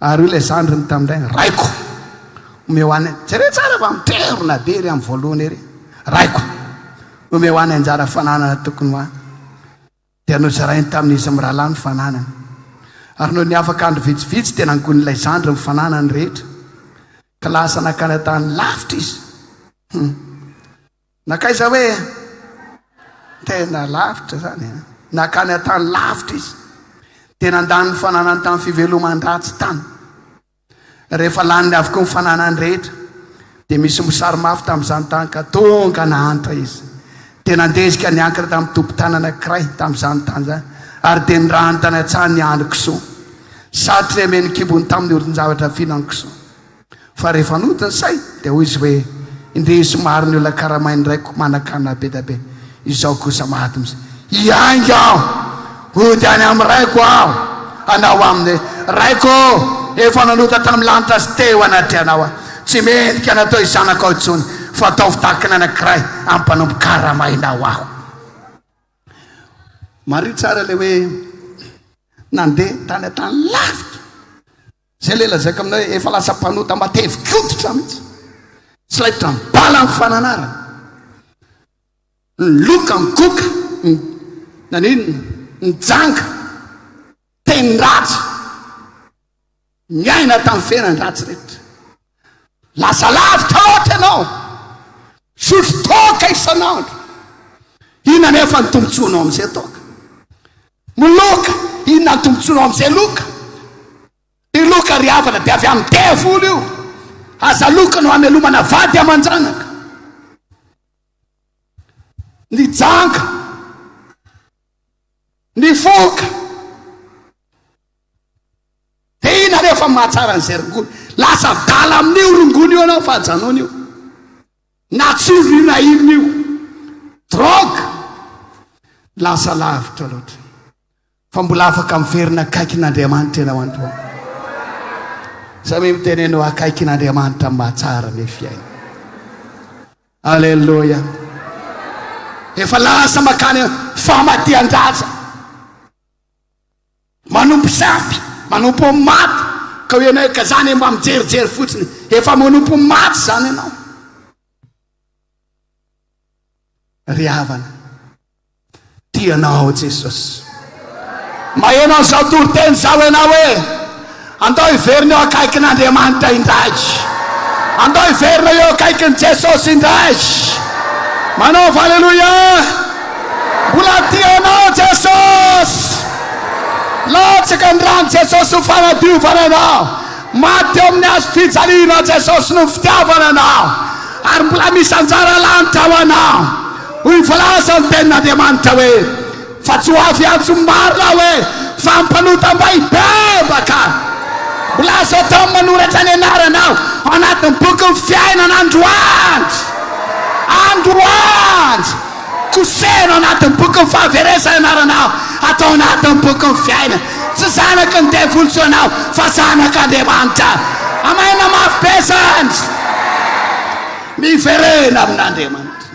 ary ilay zandriny tamin'ray raiko omeo hoany jere tsara fa miterona be ry amin'ny voalohany ery raiko omeo hoany anjara fananana tokony hoa dia nozarainy tamin'izy mirahalay ny fananana ary no ny afaka andro vitsivitsy dia nangon'ilay zandry mifananany rehetra ka lasa nakany tany lavitra izy nakaiza hoe tena lavitra zany nakany atany lavitra izy dia nandany ny fananany tamin'ny fiveloman-dratsy tany rehefa laniny avoka mifananany rehetra dia misy mosary mafy tamin'izany tany ka tonga nahantra izy dia nandezika niankina tamin'ny tompo-tanana kiray tamin'izany tany zany ary dia nirahany tany an-tsahany ny andro kisoa satria meny kibony tamin'ny olon-javatra fihinany kisoa fa rehefa notiny say dia hoy izy hoe indre somary ny olona karamainy raiko manakanina be da be izao kosa maty misy iainga aho ody any amin'ny raiko aho anao amin'ny raiko efa nanota tamin'ny lanitra sy teo anatreanao tsy mendrika natao izanako ao intsony fa atao fitakina anakiray ampanompo karamainao aho mari tsara le hoe nandeha tany atany lavitra zay le lazaiko amina hoe efa lasa mpanota matevikototra mihitsy tsy laitra mibala ny fananarana ny loka ny koka nanino ny janga teny ratsy miaina tamin'ny fiainany ratsy rehetra lasa lavitra ohatra ianao sotro toka isanandro inona nefa ny tombontsoanao amin'izay toka miloka inona ny tombontsoanao amin'izay loka i loka ry havana dia avy amin'ny devolo io aza loka no hamelomana vady aman-janaka ny janga ny foka dia ina rehefa mahatsara n'izay rongony lasa dala amin'io rongony io anao fa hajanona io na tsy rina inona io drogue lasa lavitra loatra fa mbola afaka miverina akaikin'Andriamanitra ianao androany za me mitenenao akaikin'Andriamanitra mahatsara ny fiaina alleloia efa lasa makany famadian-draza manompo sapy manompo maty ka hoe anao ka zany mba mijerijery fotsiny efa manompo maty zany ianao ry havana tianao Jesosy mahenao zao toriteny zao ianao hoe andao iverinao akaikin'Andriamanitra indray andao iverinao eo akaikin'i Jesosy indray manao halleluia mbola tianao Jesosy latsaka ny rano Jesosy ho fanadiovana anao maty eo amin'ny azo fijaliana Jesosy no fitiavana anao ary mbola misy anjara lanitra ho anao hoy voalaza ny tenin'Andriamanitra hoe fa tsy ho avy antso marina hoe fampanotam-bay bebaka mbola azo atao manoratra ny anaranao ao anatin'ny boky ny fiainana androany koseno anatin'ny boky ny fahaveresana anaranao atao anatin'ny boky ny fiaina tsy zanaky ny devolsionao fa zanak'Andriamanitra amaina mafy be zany miverena amin'Andriamanitra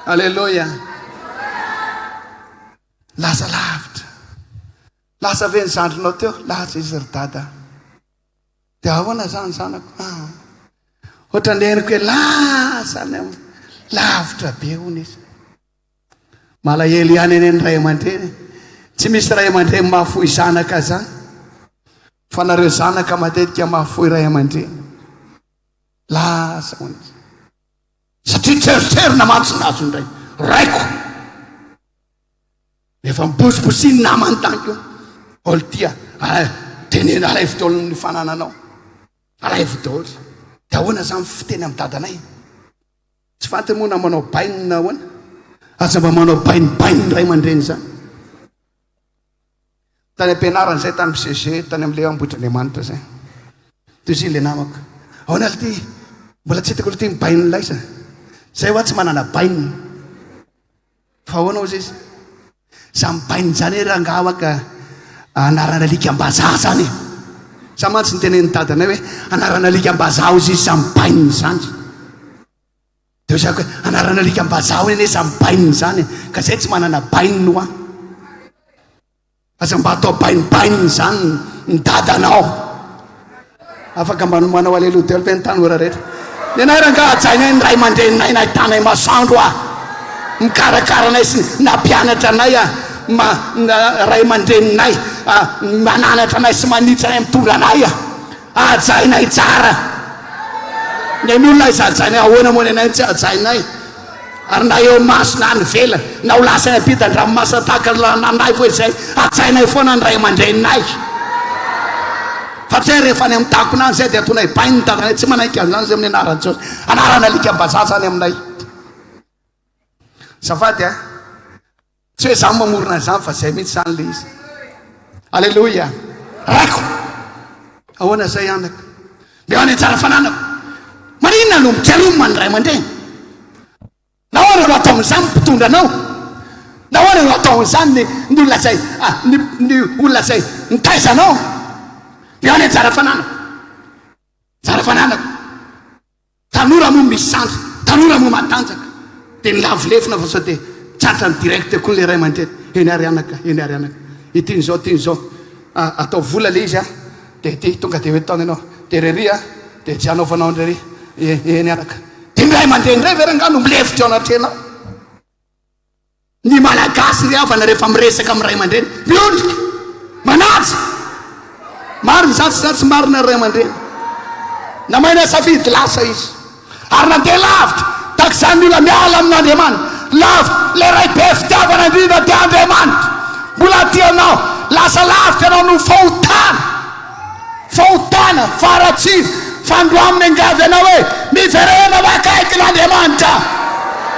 alleloia lasa lavitra lasa ve ny zandrinao teo lahatra izy ry dada dia ahoana zany zanako ohatra neniko hoe lasa ny lavitra be hony izy malahelo ihany eny ny ray aman-dreny tsy misy ray aman-dreny mahafoy zanaka zany fa nareo zanaka matetika mahafoy ray aman-dreny lasa hony izy satria treritrerina mantsinazo indray raiko efa mibosibosiny namany tanko olo tia tenena alay fitaolony fanananao alay fitaoly dia ahoana zany fiteny amin'ny dadanay tsy fantany moa na manao bainina ahoana aza mba manao bainibaininy ray aman-dreny zany tany am-pianarana zay tany misege tany amin'le ambohitr'Andriamanitra zay to izy le namako ahoana le ty mbola tsy hitako le ty mibainina isa zay hoa tsy manana bainina fa ahoana ozy izy za mibainina zany hoe raha ngahaka anarana likam-bazaha zany sa mantsy ny tenen'ny dadanay hoe anarana likam-bazaha ozy izy za mibainina zany dia zako hoe anarana likam-bazaha ony ane za mibainina zany ka zay tsy manana bainina hoa aza mba atao bainibaininy zany ny dadanao afaka mba manao aleloha telo ve ny tany ora rehetra nenay raha nga ajainay ny ray aman-dreninay nahitanay masoandro mikarakaranay sy nampianatra anay ray aman-dreninay mananatra anay sy manitsy anay mitondra anay ajainay tsara nen'olona izy ajainay ahoana moa nenay tsy ajainay ary na eo masona any velany na ho lasany apita ndramomasina tahaka nanay foa izay ajainay foana ny ray aman-dreninay fa tsy rehefa any amin'ny takonany zay dia atonay bainy ny tatanay tsy manaiky an'izany zay amin'ny anaran'i Jesosy anarana alika mbazaza any aminay zafady tsy hoe zany mamorona izany fa zay mihitsy zany le izy alleloia raiko ahoana zay anaka meo any antsara fananako maninona no mitsalomma ny ray aman-dreny na hoana no atao amin'izany mpitondra anao na hoana no atao amin'izany ny olona zay ny olona zay nitaizanao meo any antsara fananako tsara fananako tanora moa misy sandry tanora moa matanjaka dia ny lavolefina fa sao dia tsatra ny direct koa le ray aman-dreny eny ary anaka itiny zao atao vola le izy dia ty tonga dia hoe taona ianao dia rery dia tsy anaovanao nrery eny anaka dia ny ray aman-dreny ray verangano milefitra ao anatrenao ny malagasy ry avana rehefa miresaka amin'ny ray aman-dreny miondrika manaja mariny zany tsy marina ray aman-dreny na maina safidy lasa izy ary nandeha lavitra tak zany olona miala amin'Andriamanitra lavitra le ray be fitiavana indrindra dia Andriamanitra mbola tianao lasa lavitra anao no fahotana faratsiny fandroaminy angavy anao hoe miverena vakaiky n'Andriamanitra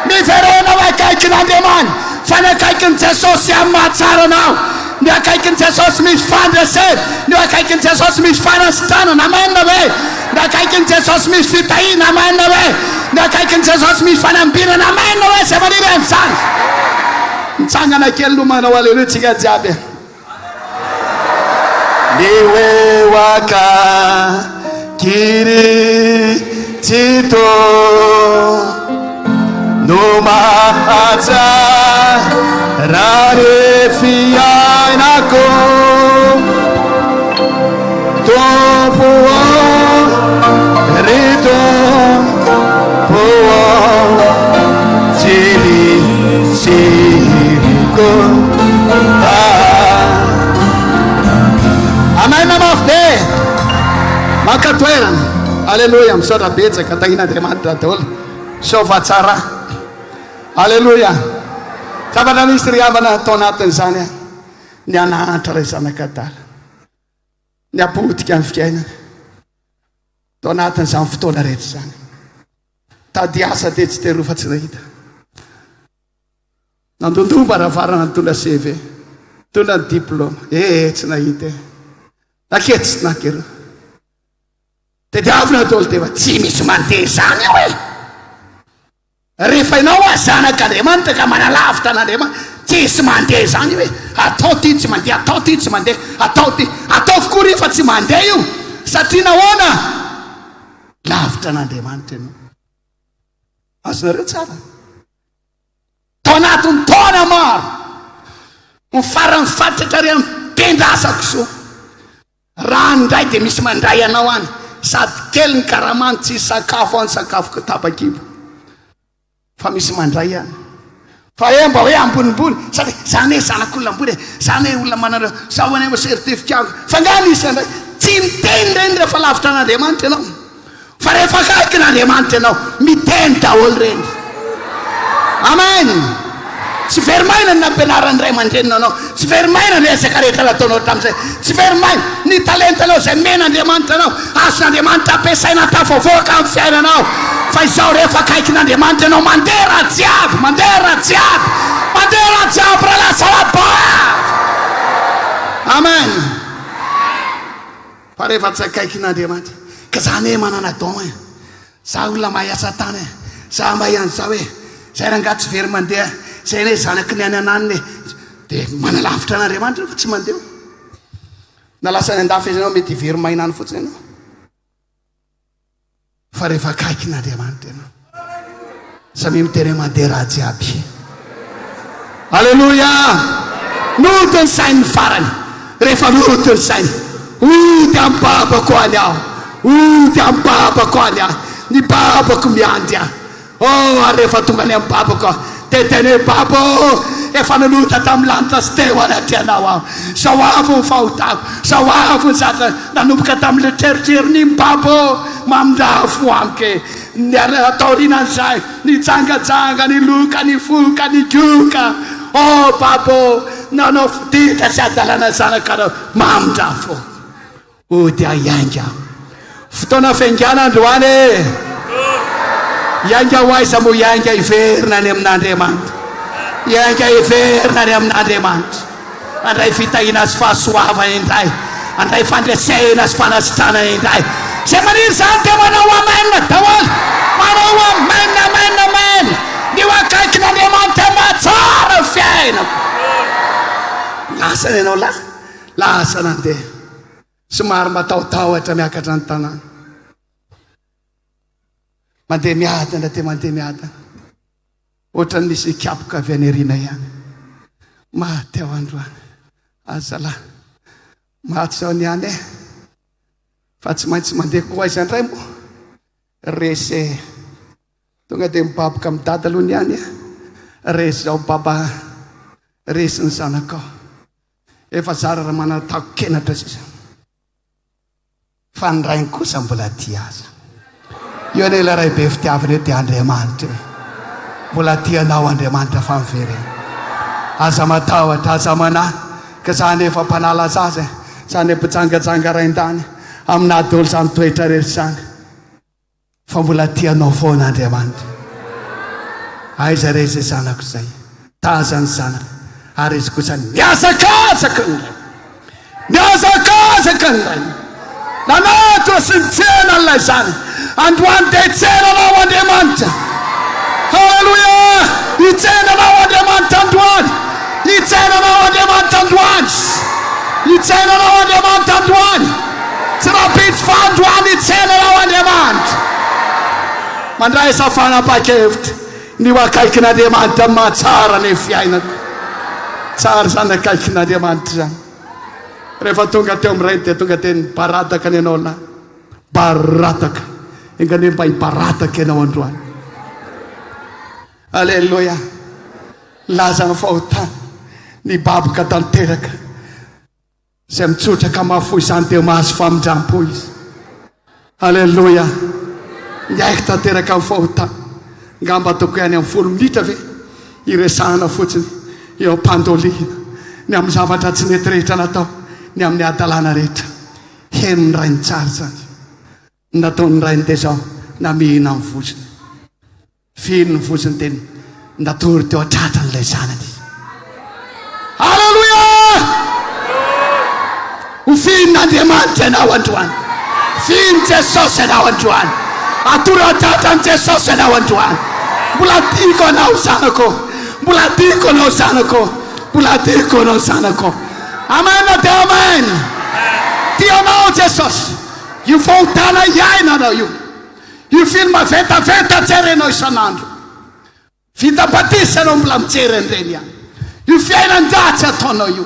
miverena vakaiky n'Andriamanitra fa ny akaiky ny Jesosy amin'ny mahatsara anao ny akaiky ny Jesosy misy fandraisana ny akaiky ny Jesosy misy fanasitranana amen ve ny akaiky ny Jesosy misy fitahina amen ve ny akaiky ny Jesosy misy fanambirana amen ve zay maniry amin'izany mitsangana kely no manao aleloha tsika jiaby niwewaka Kirito no mahaja rarefiainako tompoa rito poa siriko amen namafde makatoerana alleluia misaotra betsaka tahin'Andriamanitra daholo saova tsara alleluia zavatra misy ry havana atao anatin'izany ny anahatra ray zanakadala ny apotika amin'ny fiainana atao anatin'izany fotoana rehetra zany tady asa dia tsy terofa tsy nahita nandondomba rahavarana nitondra CV tondra ny diplôma tsy nahita naketsy nakero dia avy natolo dia tsy misy mandeha zany hoe rehefa ianao zanak'Andriamanitra ka manalavitra n'Andriamanitra tsisy mandeha zany hoe atao ty tsy mandeha atao ty tsy mandeha atao ty ataovy koa rehefa tsy mandeha io satria nahoana lavitra n'Andriamanitra ianao azonareo tsara tao anatin'ny taona maro ny farany fatratra ry amin'ny tendrasako so raha ndray dia misy mandray anao any sady kely ny karamany tsy sakafo any sakafo tapakibo fa misy mandray any fa mba hoe ambonimbony satria zany hoe zanak'olona ambony zany hoe olona manareo za hoany certificat fa nga nisy andray tsy miteny reny rehefa lavitra n'Andriamanitra ianao fa rehefa akaiky n'Andriamanitra ianao miteny daholo reny amen tsy verimaina ny nampianarany ray aman-drenina anao tsy verimaina ny resaka rehetra nataonao tamin'izay tsy verimaina ny talentanao zay men'Andriamanitra anao azon'Andriamanitra ampiasaina tafavoaka amin'ny fiainanao fa izao rehefa akaiky n'Andriamanitra ianao mandeha ratsy aby raha lasa labavy amen fa rehefa tsy akaiky n'Andriamanitra ka zany hoe manana don za olona mahay asa tany za mahay an'izao hoe zay ranga tsy very mandeha zay hoe zanaky ny any ananiny dia manalavitra n'Andriamanitra fa tsy mandeha na lasa ny andafy izy anao mety very mainany fotsiny ianao fa rehefa akaiky n'Andriamanitra ianao samy miteny mandeha raha jiaby alleluia Noto ny sainy farany. Rehefa noto ny sainy. Ody amin'ny babako any aho. Ody amin'ny babako any aho. Ny babako miandy aho. Oh, rehefa tonga ny amin'ny babako aho. Tetene babo. Efa nanota tamin'ny lanitra sy teo anatreanao aho. Sao avy ny fahotako. Sao avy ny zaka nanomboka tamin'ile treritreriny ny babo. Mamindafo amike. Ny taorinan'izay. Ny jangajanga, ny loka, ny foka, ny goka. Oh babo, nanao fiditra sy adalana zanakanao. Mamindafo. Ody aianga. Fotoana fengana androany. Ianga ho aiza mo ianga iverina ny amin'Andriamanitra. Ianga iverina ny amin'Andriamanitra. Andray fitahina sy fahasoavana indray. Andray fandresena sy fanasitrana indray. Zay maniry zany dia manao amen daholo. Manao amen, amen, amen. Ny ho akaiky n'Andriamanitra mahatsara ny fiainako. Lasa ny ianao lahy. Lasa nandeha. Somary matahotahotra miakatra ny tanàna. Mandeha miadana dia mandeha miadana. Ohatrany misy kapoka avy any arina ihany. Maty ao androany. Aza lahy. Maty zao niany e. Fa tsy maintsy mandeha koa aiza indray moa. Resy tonga dia mibaboka amin'ny dada aloha niany e. Resy zao baba. Resy ny zanakao. Efa zara raha manatako kenatra sisa. Fa ny rainy kosa mbola tia aza. Io ne la ray be fitiavana io dia Andriamanitra. Mbola tianao Andriamanitra fa miverena. Aza matahotra, aza manahy. Ka zany efa mpanala aza. Zany mpijangajanga raindany. Amina dolo zany toetra rehetra zany. Fa mbola tianao foana Andriamanitra. Aiza re izay zanako izay. Tazany zanany. Ary izy kosa miazakazaka ny ray. Miazakazaka ny ray. Nanatro sy nitsena n'ilay zany. Androany dia hitsenanao Andriamanitra. Halleluja. Hitsenanao Andriamanitra androany. Hitsenanao Andriamanitra androany. Hitsenanao Andriamanitra androany. Tsy rapitsy fa androany hitsenanao Andriamanitra. Mandray isa fanapa-kevitra. Ny ho akaiky n'Andriamanitra mahatsara ny fiainako. Tsara zany akaiky n'Andriamanitra zany. Rehefa tonga teo amin'iray dia tonga dia barataka ny ianao lahy. Barataka. Engane mba hibarataka ianao androany. Alleluia. Laza ny fahotana. Ny baboka tanteraka. Izay mitsotraka mahafoy izany dia mahazo famindrampo izy. Alleluia. Niaiky tanteraka amin'ny fahotana. Ngamba toko ihany amin'ny 10 minitra ve. Iresahana fotsiny. Eo am-pandolina. Ny amin'ny zavatra tsy mety rehetra natao. Ny amin'ny adalana rehetra. Henony ray ny tsara zany. Nataony ray ny dia zao. Namihina amin'ny voziny. Fino ny voziny dia natory teo atratra n'ilay zanany. Halleluja. Ho fihin'Andriamanitra ianao androany. Fihin' Jesosy ianao androany. Atory atratra ny Jesosy ianao androany. Mbola tiako anao zanako. Mbola tiako anao zanako. Mbola tiako anao zanako. Amen dia amen. Tianao Jesosy. Io fahotana iaina anao io. Io filma vetaveta jerenao isan'andro. Vita batisa anao mbola mijery an'ireny ihany. Io fiainan-dratsy ataonao io.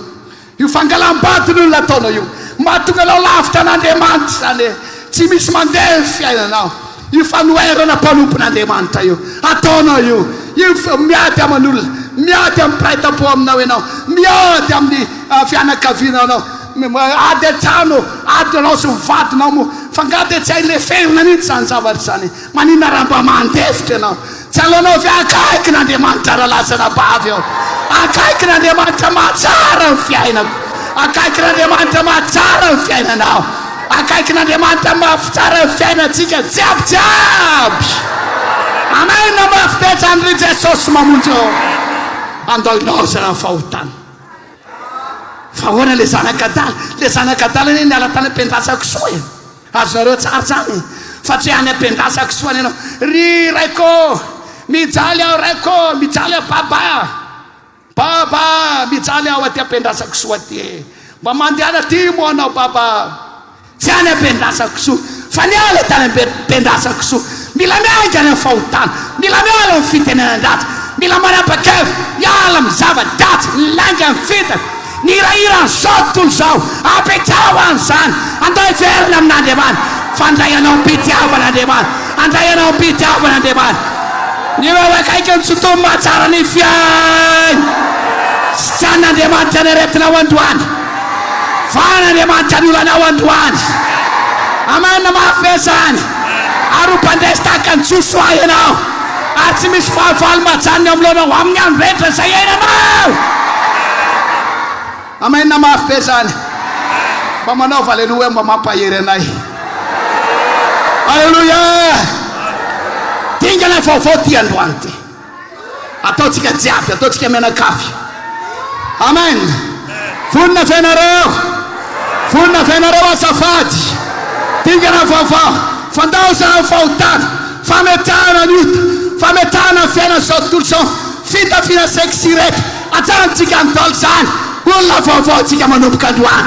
Io fangalam-batiny olona ataonao io. Mahatonga anao lavitra n'Andriamanitra zany. Tsy misy mandeha ny fiainanao. Io fanoherana mpanompon'Andriamanitra io. Ataonao io. Io miady amin'olona. Miady amin'ny praita-po aminao ianao. Miady amin'ny fianakavianao. Ady an-trano. Ady anao sy mivadinao mo. Fangady tsy hay le ferina mihitsy zany zavatra zany. Manina raha mba mandefitra ianao. Tsy alonao fi akaiky n'Andriamanitra raha lasana bavy ao. Akaiky n'Andriamanitra mahatsara ny fiainako. Akaiky n'Andriamanitra mahatsara ny fiainanao. Akaiky n'Andriamanitra mahatsara ny fiainantsika jiaby. Amen. Mafitetra andry Jesosy mamonjy ao. Andoinao zana ny fahotana. Fa hoana le zanakadala. Le zanakadala ny alatany ampendrasako soa e. Azonareo tsara zany. Fa tsy any ampendrasako soa ny ianao. Ry raiko. Mijaly aho raiko. Mijaly aho baba. Baba. Mijaly aho aty ampendrasako soa ty. Mba mandehana ty mo anao baba. Tsy any ampendrasako soa. Fa ny ala tany ampendrasako soa. Mila miainga ny fahotana. Mila miala ny fitenenandratsy. Mila manapa-kevitra. Miala amin'ny zava-dratsy. Milanga ny fitaka. nirairan zao tontolo zao apetrahoany zany andao hiverina amin'Andriamanitra fandray anao mpitiavan'Andriamanitra andray anao mpitiavan'Andriamanitra ny eo akaiky ny tsotomy mahatsara ny fiainy sy tian'Andriamanitra ny aretinao androany van'Andriamanitra ny olanao androany amen mafy zany ary mpandresy tahaka ny Josoa ianao ary tsy misy fahavalo majanony amin'loanao amin'ny andro rehetra izay iainanao amen mafy be zany mba manaova aleloia mba mampahery anay aleloia dingana vaovao ty androany ty ataotsika jiaby ataotsika mianakavy amen vonina fianareo azafady dingana vaovao fandaozana fahotana fametahana ny ota fametahana ny fiaina zao tontolo zao fitafina seksi rehetra ajanontsika an'tolo zany olona vaovao tsika manomboka androany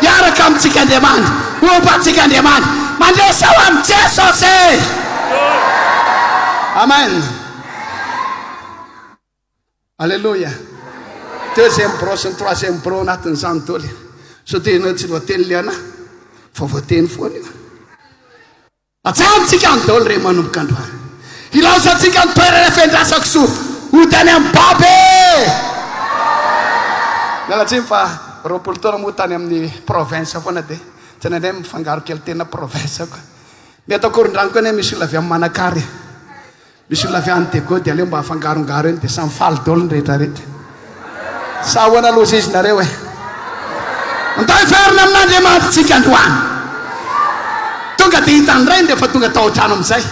iaraka amintsika Andriamanitra ompantsika Andriamanitra mandresa ho amin'ny Jesosy amen alléluia deuxième bro sy ny troisième bro anatin'izany toly so tena tsy voateny liana fa voateny foana io ajanontsika an'tolo re manomboka androany ilaosantsika ny toerana fiandrasako soa hotany amin'ny babe mialatsiny fa roapolo taona moa tany amin'ny province foana dia tsy nandray mifangaro kely tena province koa mety akoron-drano koa ne misy olona avy amin'ny Manakary misy olona avy amin'ny Tego dia aleo mba hafangarongaro eny dia samy faly dolo ny rehetrarehetra sa hoana loza izy nareo andao hiverina amin'Andriamanitra tsika androany tonga dia hitany ray dia fa tonga tao an-trano amin'izay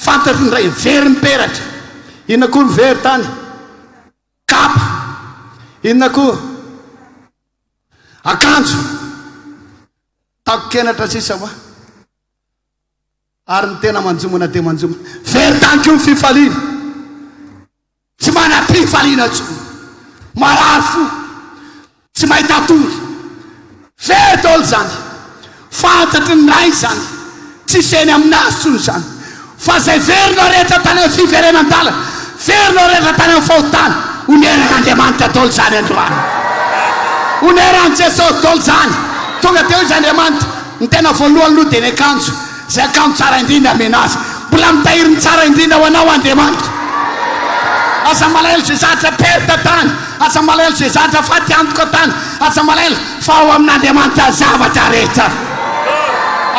fantatry ny ray very miperatra inona koa ny very tany kapa inona koa akanjo takokenatra sisa va ary ny tena manjomana dia manjomana very tany koa ny fifaliana tsy manam-pifaliana tsony marary fo tsy mahita tory very dolo zany fantatry ny ray zany tsy seny aminazy tsony zany fa zay verinao rehetra tany amin'ny fiverenan-dalana verinao rehetra tany amin'ny fahotana oneran'Andriamanitra dolo zany androany oneran' Jesosy dolo zany tonga teo izy Andriamanitra ny tena voalohany loha dia ny akanjo zay akanjo tsara indrindra amenazy mbola mitahiriny tsara indrindra ho anao Andriamanitra aza malahelo zay zatra perta tany aza malahelo zay zatra faty antoka tany aza malahelo fa ao amin'Andriamanitra zavatra rehetra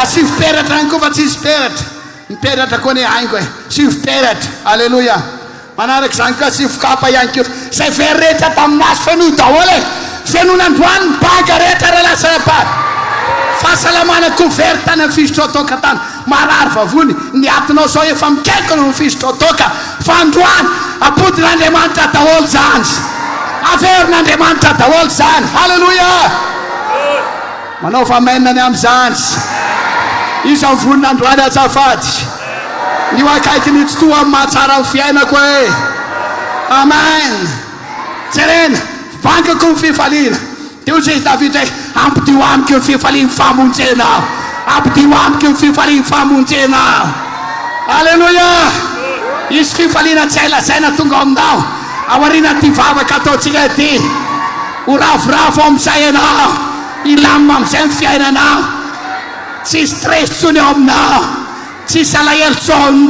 asivy peratra any koa fa tsisy peratra miperatra koa ny haingo sivy peratra alleluia manaraka zany koa sivy kapa ihany koa zay very rehetra taminazy fenoy daholo fenon'androany baga rehetra raha lasa apary fahasalamana koa very tany amin'ny fisotro toka tany marary vavony ny atinao zao efa mikaiko no fisotro toka fa androany apodin'Andriamanitra daholo zany averin'Andriamanitra daholo zany halleluia manao famenany amin'izany izy amin'ny vonin'androany azafady ny ho akaiky ny tsotoa amin'ny mahatsara amin'ny fiainako amen jerena vankako ny fifaliana dia ozy izy David ndraiky ampidio amiko ny fifaliana famonjenao ampidio amiko ny fifaliana famonjenao alleluia izy fifaliana tsy ailazaina tonga aminao aoriana ty vavaka ataotsika ty ho ravoravo amin'izay ianao ilamina amin'izay ny fiainanao tsy stress tsony ao aminao tsy salahelo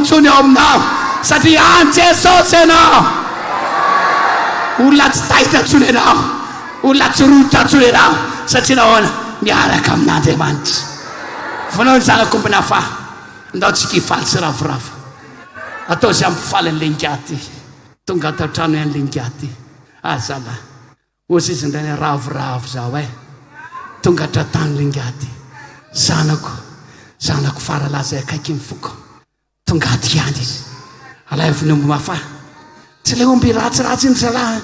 tsony ao aminao satria any Jesosy ianao olona tsy tahitra tsony ianao olona tsy rototra tsony ianao satria nahoana miaraka amin'Andriamanitra vanao ny zanakombina fa andao tsika hifaly sy ravoravo atao zay ampifaly ny lengaty tonga atao trano iany lengaty azala ozy izy ndray ny ravoravo zao tonga tratany lengaty zanako faralaza akaiky ny foko tonga aty any izy alaiviny omby mafa tsy le omby ratsiratsy iny zalahy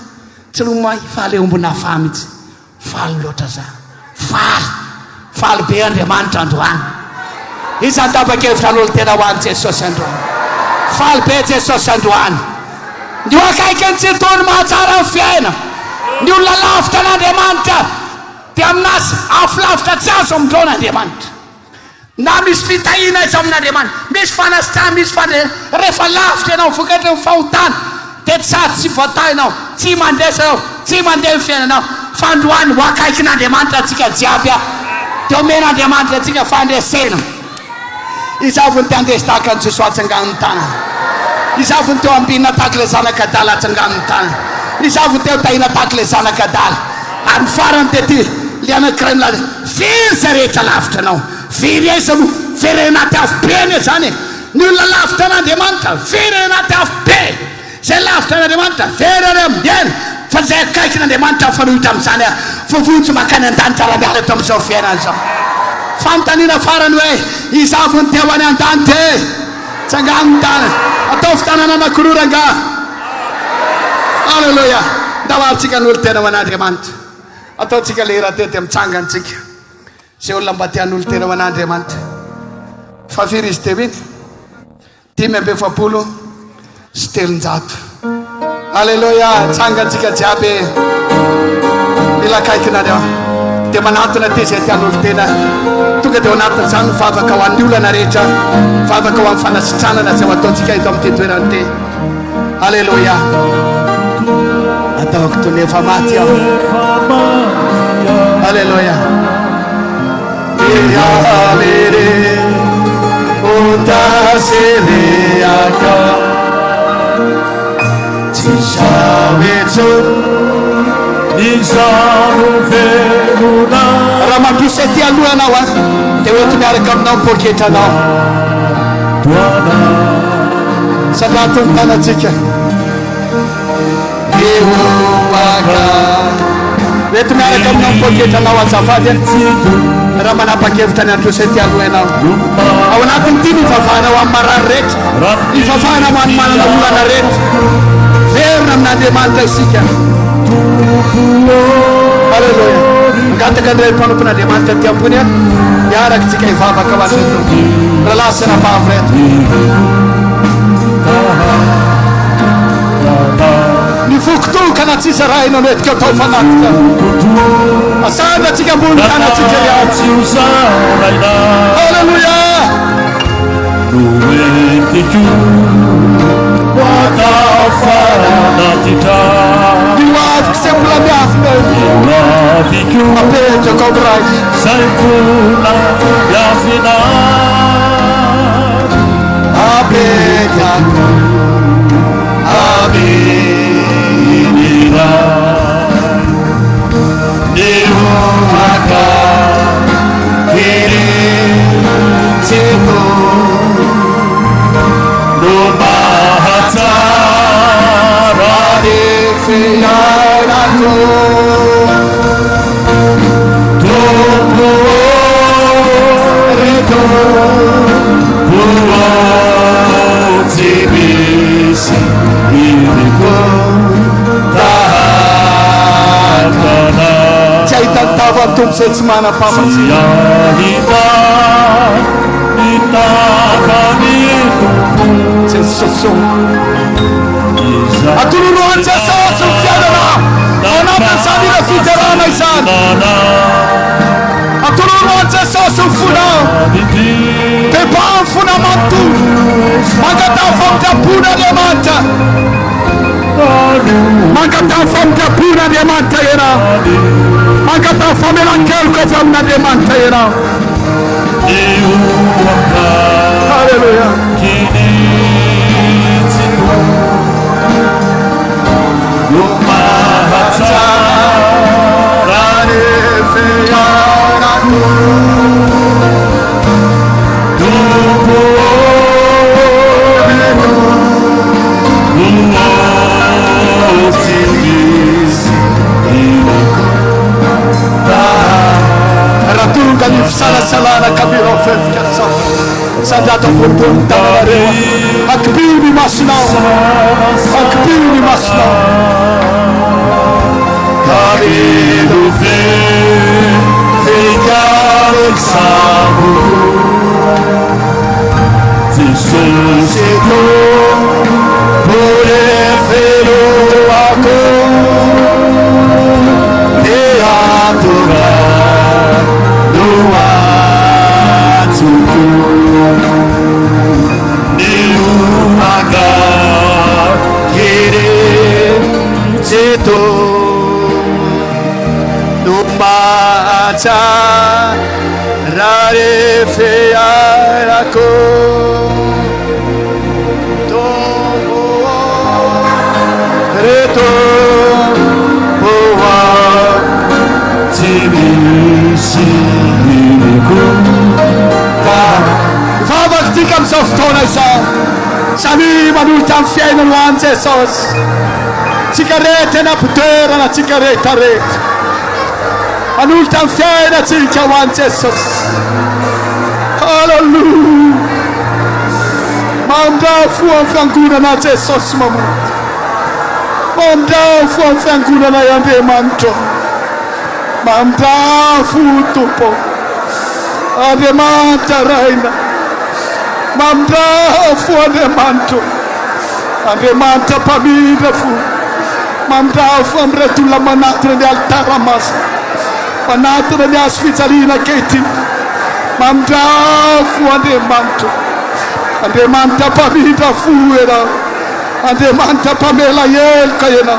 tsy le omay fa le omby nafa mihitsy faly loatra za faly be Andriamanitra androany izy andabakevitra n'olo tena ho any Jesosy androany faly be Jesosy androany ny ho akaiky ny tsy tony mahatsara ny fiaina ny olona lavitra n'Andriamanitra dia aminazy afilavitra tsy azo amindron'Andriamanitra na misy fitahina izy amin'Andriamanitra misy fanasitra misy rehefa lavitra ianao vokatra ny fahotana dia tsy sady tsy voatainao tsy mandesa ao tsy mandeha ny fiainanao fandroany ho akaiky n'Andriamanitra atsika jiaby dia omena Andriamanitra atsika fandresena izavony te andesy tahaka ny Jesosy atsangan'ny tana izavony teo ambinina tahaka ilay zanaka adala atsangan'ny tana izavony teo tahina tahaka ilay zanaka adala ary mifarany tety le anankiray milaza firy zay rehetra lavitra anao firy aiza mo firy anaty afo-be ane zany ny olona lavitra n'Andriamanitra firy anaty afo-be zay lavitra n'Andriamanitra firy ary amindiana fa zay akaiky n'Andriamanitra fanohitra amin'izany fovontsy makany an-danitra raha miala eto amin'izao fiainana zao fanontaniana farany hoe izavony teo any an-danitra tsangan'ny tana atao fitanana anankiroranga alleluia ndavarintsika ny olo tena ho an'Andriamanitra ataontsika le raha tety mitsangantsika zay olona mba tian'olo tena ho an'Andriamanitra fa firy izy teo iny 580 sy 300 alleluia tsangantsika jiaby mila akaiky n'Andriamanitra dia manatona ty zay tian'olo tena tonga dia ho anatin' izany mivavaka ho an'ny olana rehetra mivavaka ho amin'ny fanasitranana zay ho ataontsika eto amin'ity toerany ty alleluia ataoko toy ny efa maty aho alleluia iamere otaseleaka tsy savetso raha mampisy ty alohanao dia oety miaraka aminao mipoketranao satria tony tanatsika eoaka oety miaraka aminao mipoketranao azafady raha manapa-kevitra ny androsy ty alohanao ao anatiny ty mivavahanao amin'ny marary rehetra mivavahanao any manana olana rehetra verina amin'Andriamanitra isika alleluia ngataka ndray mpanompon'Andriamanitra ty ambony miaraky tsika hivavaka ho an'reto raha lasina mbavy reto ny vokotokana tsisa raha inao netika atao fanatika asana tsika ambony tanatsika alleluia Diławk se mula miafne Apeja kobraj Sai pula miafina Apeja Abinira Diwaka Kiri Cipu Numahata Fianako Tupu Reto Puo Tibisi Iriko Tahakana Chaitantava tumsetsmana pamasi Yahida Itakamitu Sesusu Atuluruan Jesus ufyadana Onata sabira fitarana isan Atuluruan Jesus ufuna Tepan funa mantu Magatafam kapuna diamanta Magatafam kapuna diamanta yena Magatafam elankelko famna diamanta yena Hallelujah Salah-salah kabiro fefkasa Sadata pun tare Akbiri masnau Akbiri masnau Kabiru fe Fikar sabu Jesus itu Boleh fero aku Dia Tuhan Doa Niumaga Kiri Situ Acha rare fearako tomo reto boa timisiku Father tikam softona sa sami manultam fiainan Jesus cigarette na putera na cigarette rete Anultam fiera circa one Jesus. Hallelujah. Mamda fuan fanguna na Jesus mamu. Mamda fuan fanguna na yande manto. Mamda futupo. Ade manta raina. Mamda fuan de manto. Ade manta pamida fu. Mamda fuan retula manatra de altaramas. Panatra di asfizzalina Katie Mamda fuande manto Ande manta pamita fuera Ande manta pamela yel kayena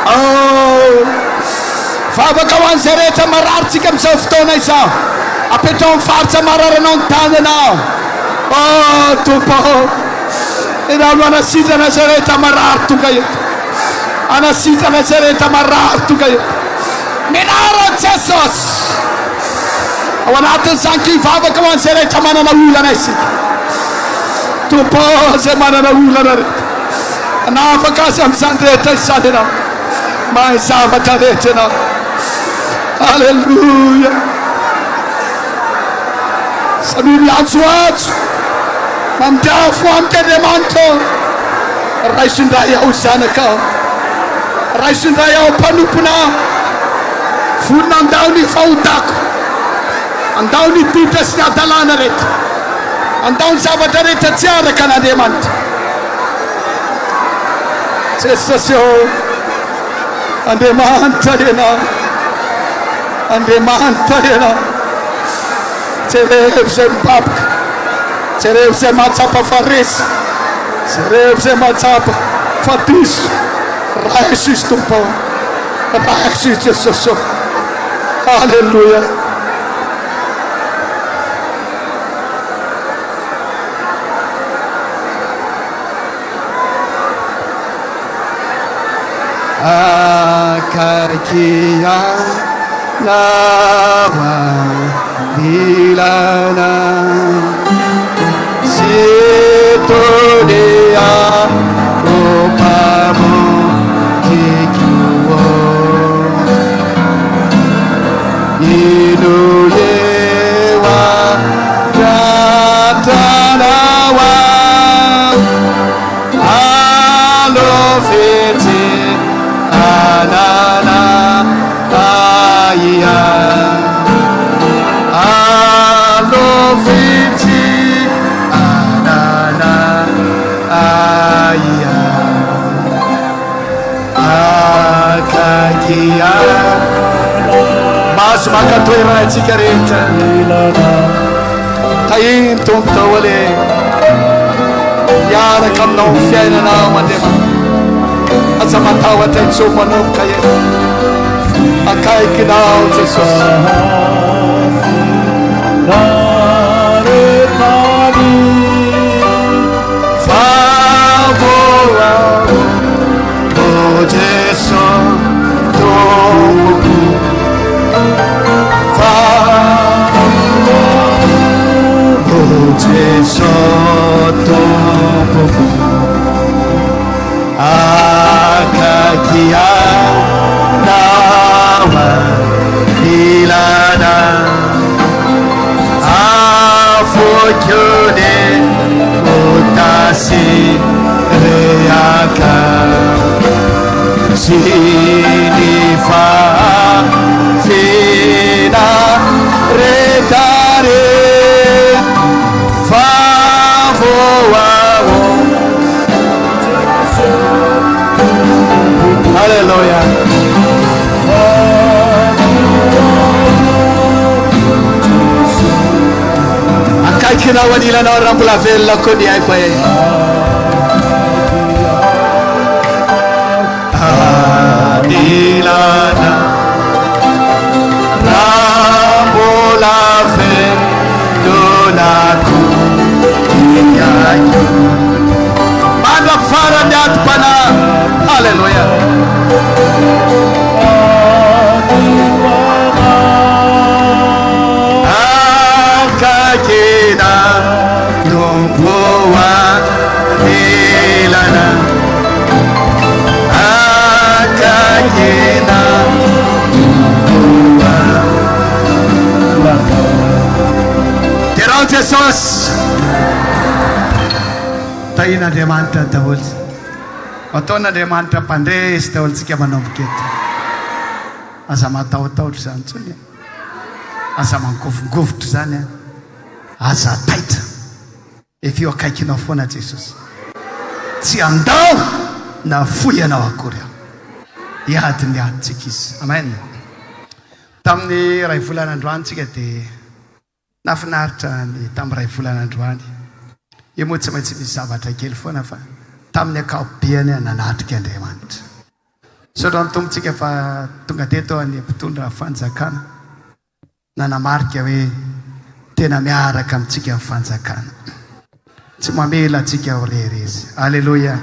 Oh Father kawan sereta mararci kam softona isa Apeton farsa marara non tanena Oh tupo Eda ana sita na sereta marartu kayo Ana sita na sereta marartu kayo Menara Jesus. Awanatan sanki Father kawan sere tamana na ula nasi. Tupo se mana na ula na. Na fakasam sandre tsadena. Mai sabatare tena. Hallelujah. Sabili answat. Mamda fuamte de manto. Raisundaya usanaka. Raisundaya panupuna. Funa andauni fautako andauni tutas na dalana ret andaun sabatare tatsiara kana demant cessasio andemanta dena cerevse pap cerevse matsapa faris cerevse matsapa fatis raisis tumpo raisis Jesus Hallelujah. Akakia lava dilana sitodia opamo kikuo Inuyewa Ratanawa Alofeti Anana Aya Alofeti Anana Aya Akakia Mas makatoira na cigaretta Tayin tumta wale Yara kam na ufiaina na mandema Asa matawa tenso manok kaye Akai kinao Jesus Favora O Jesus Toku Sotto Akakia Nawa Ilana Afokyone Utasi Reaka Sinifa Fina Retare Hallelujah. Akai kina wanila na rambula vela kodi ai pa ai. Adilana Jesosy. Tahin'Andriamanitra daholo. Ataon'Andriamanitra mpandresy daholo tsika manomboka eto. Aza matahotahotra zany tsony. Aza mangovingovitra zany. Aza taitra. Efa eo akaikinao foana Jesosy. Tsy andao na foy ianao akory aho. Iady ny aditsika izy. Amen. Tamin'ny ray volan'androany tsika dia nafinaritra ny tamin'ny ray volan'androany. Io moa tsy maintsy misy zavatra kely foana fa tamin'ny akapobeany nanatrika Andriamanitra. Saotra ny tompontsika fa tonga teto ny mpitondra fanjakana nanamarika hoe tena miaraka amintsika ny fanjakana. Tsy mamela antsika ho reherezy. Alleluia.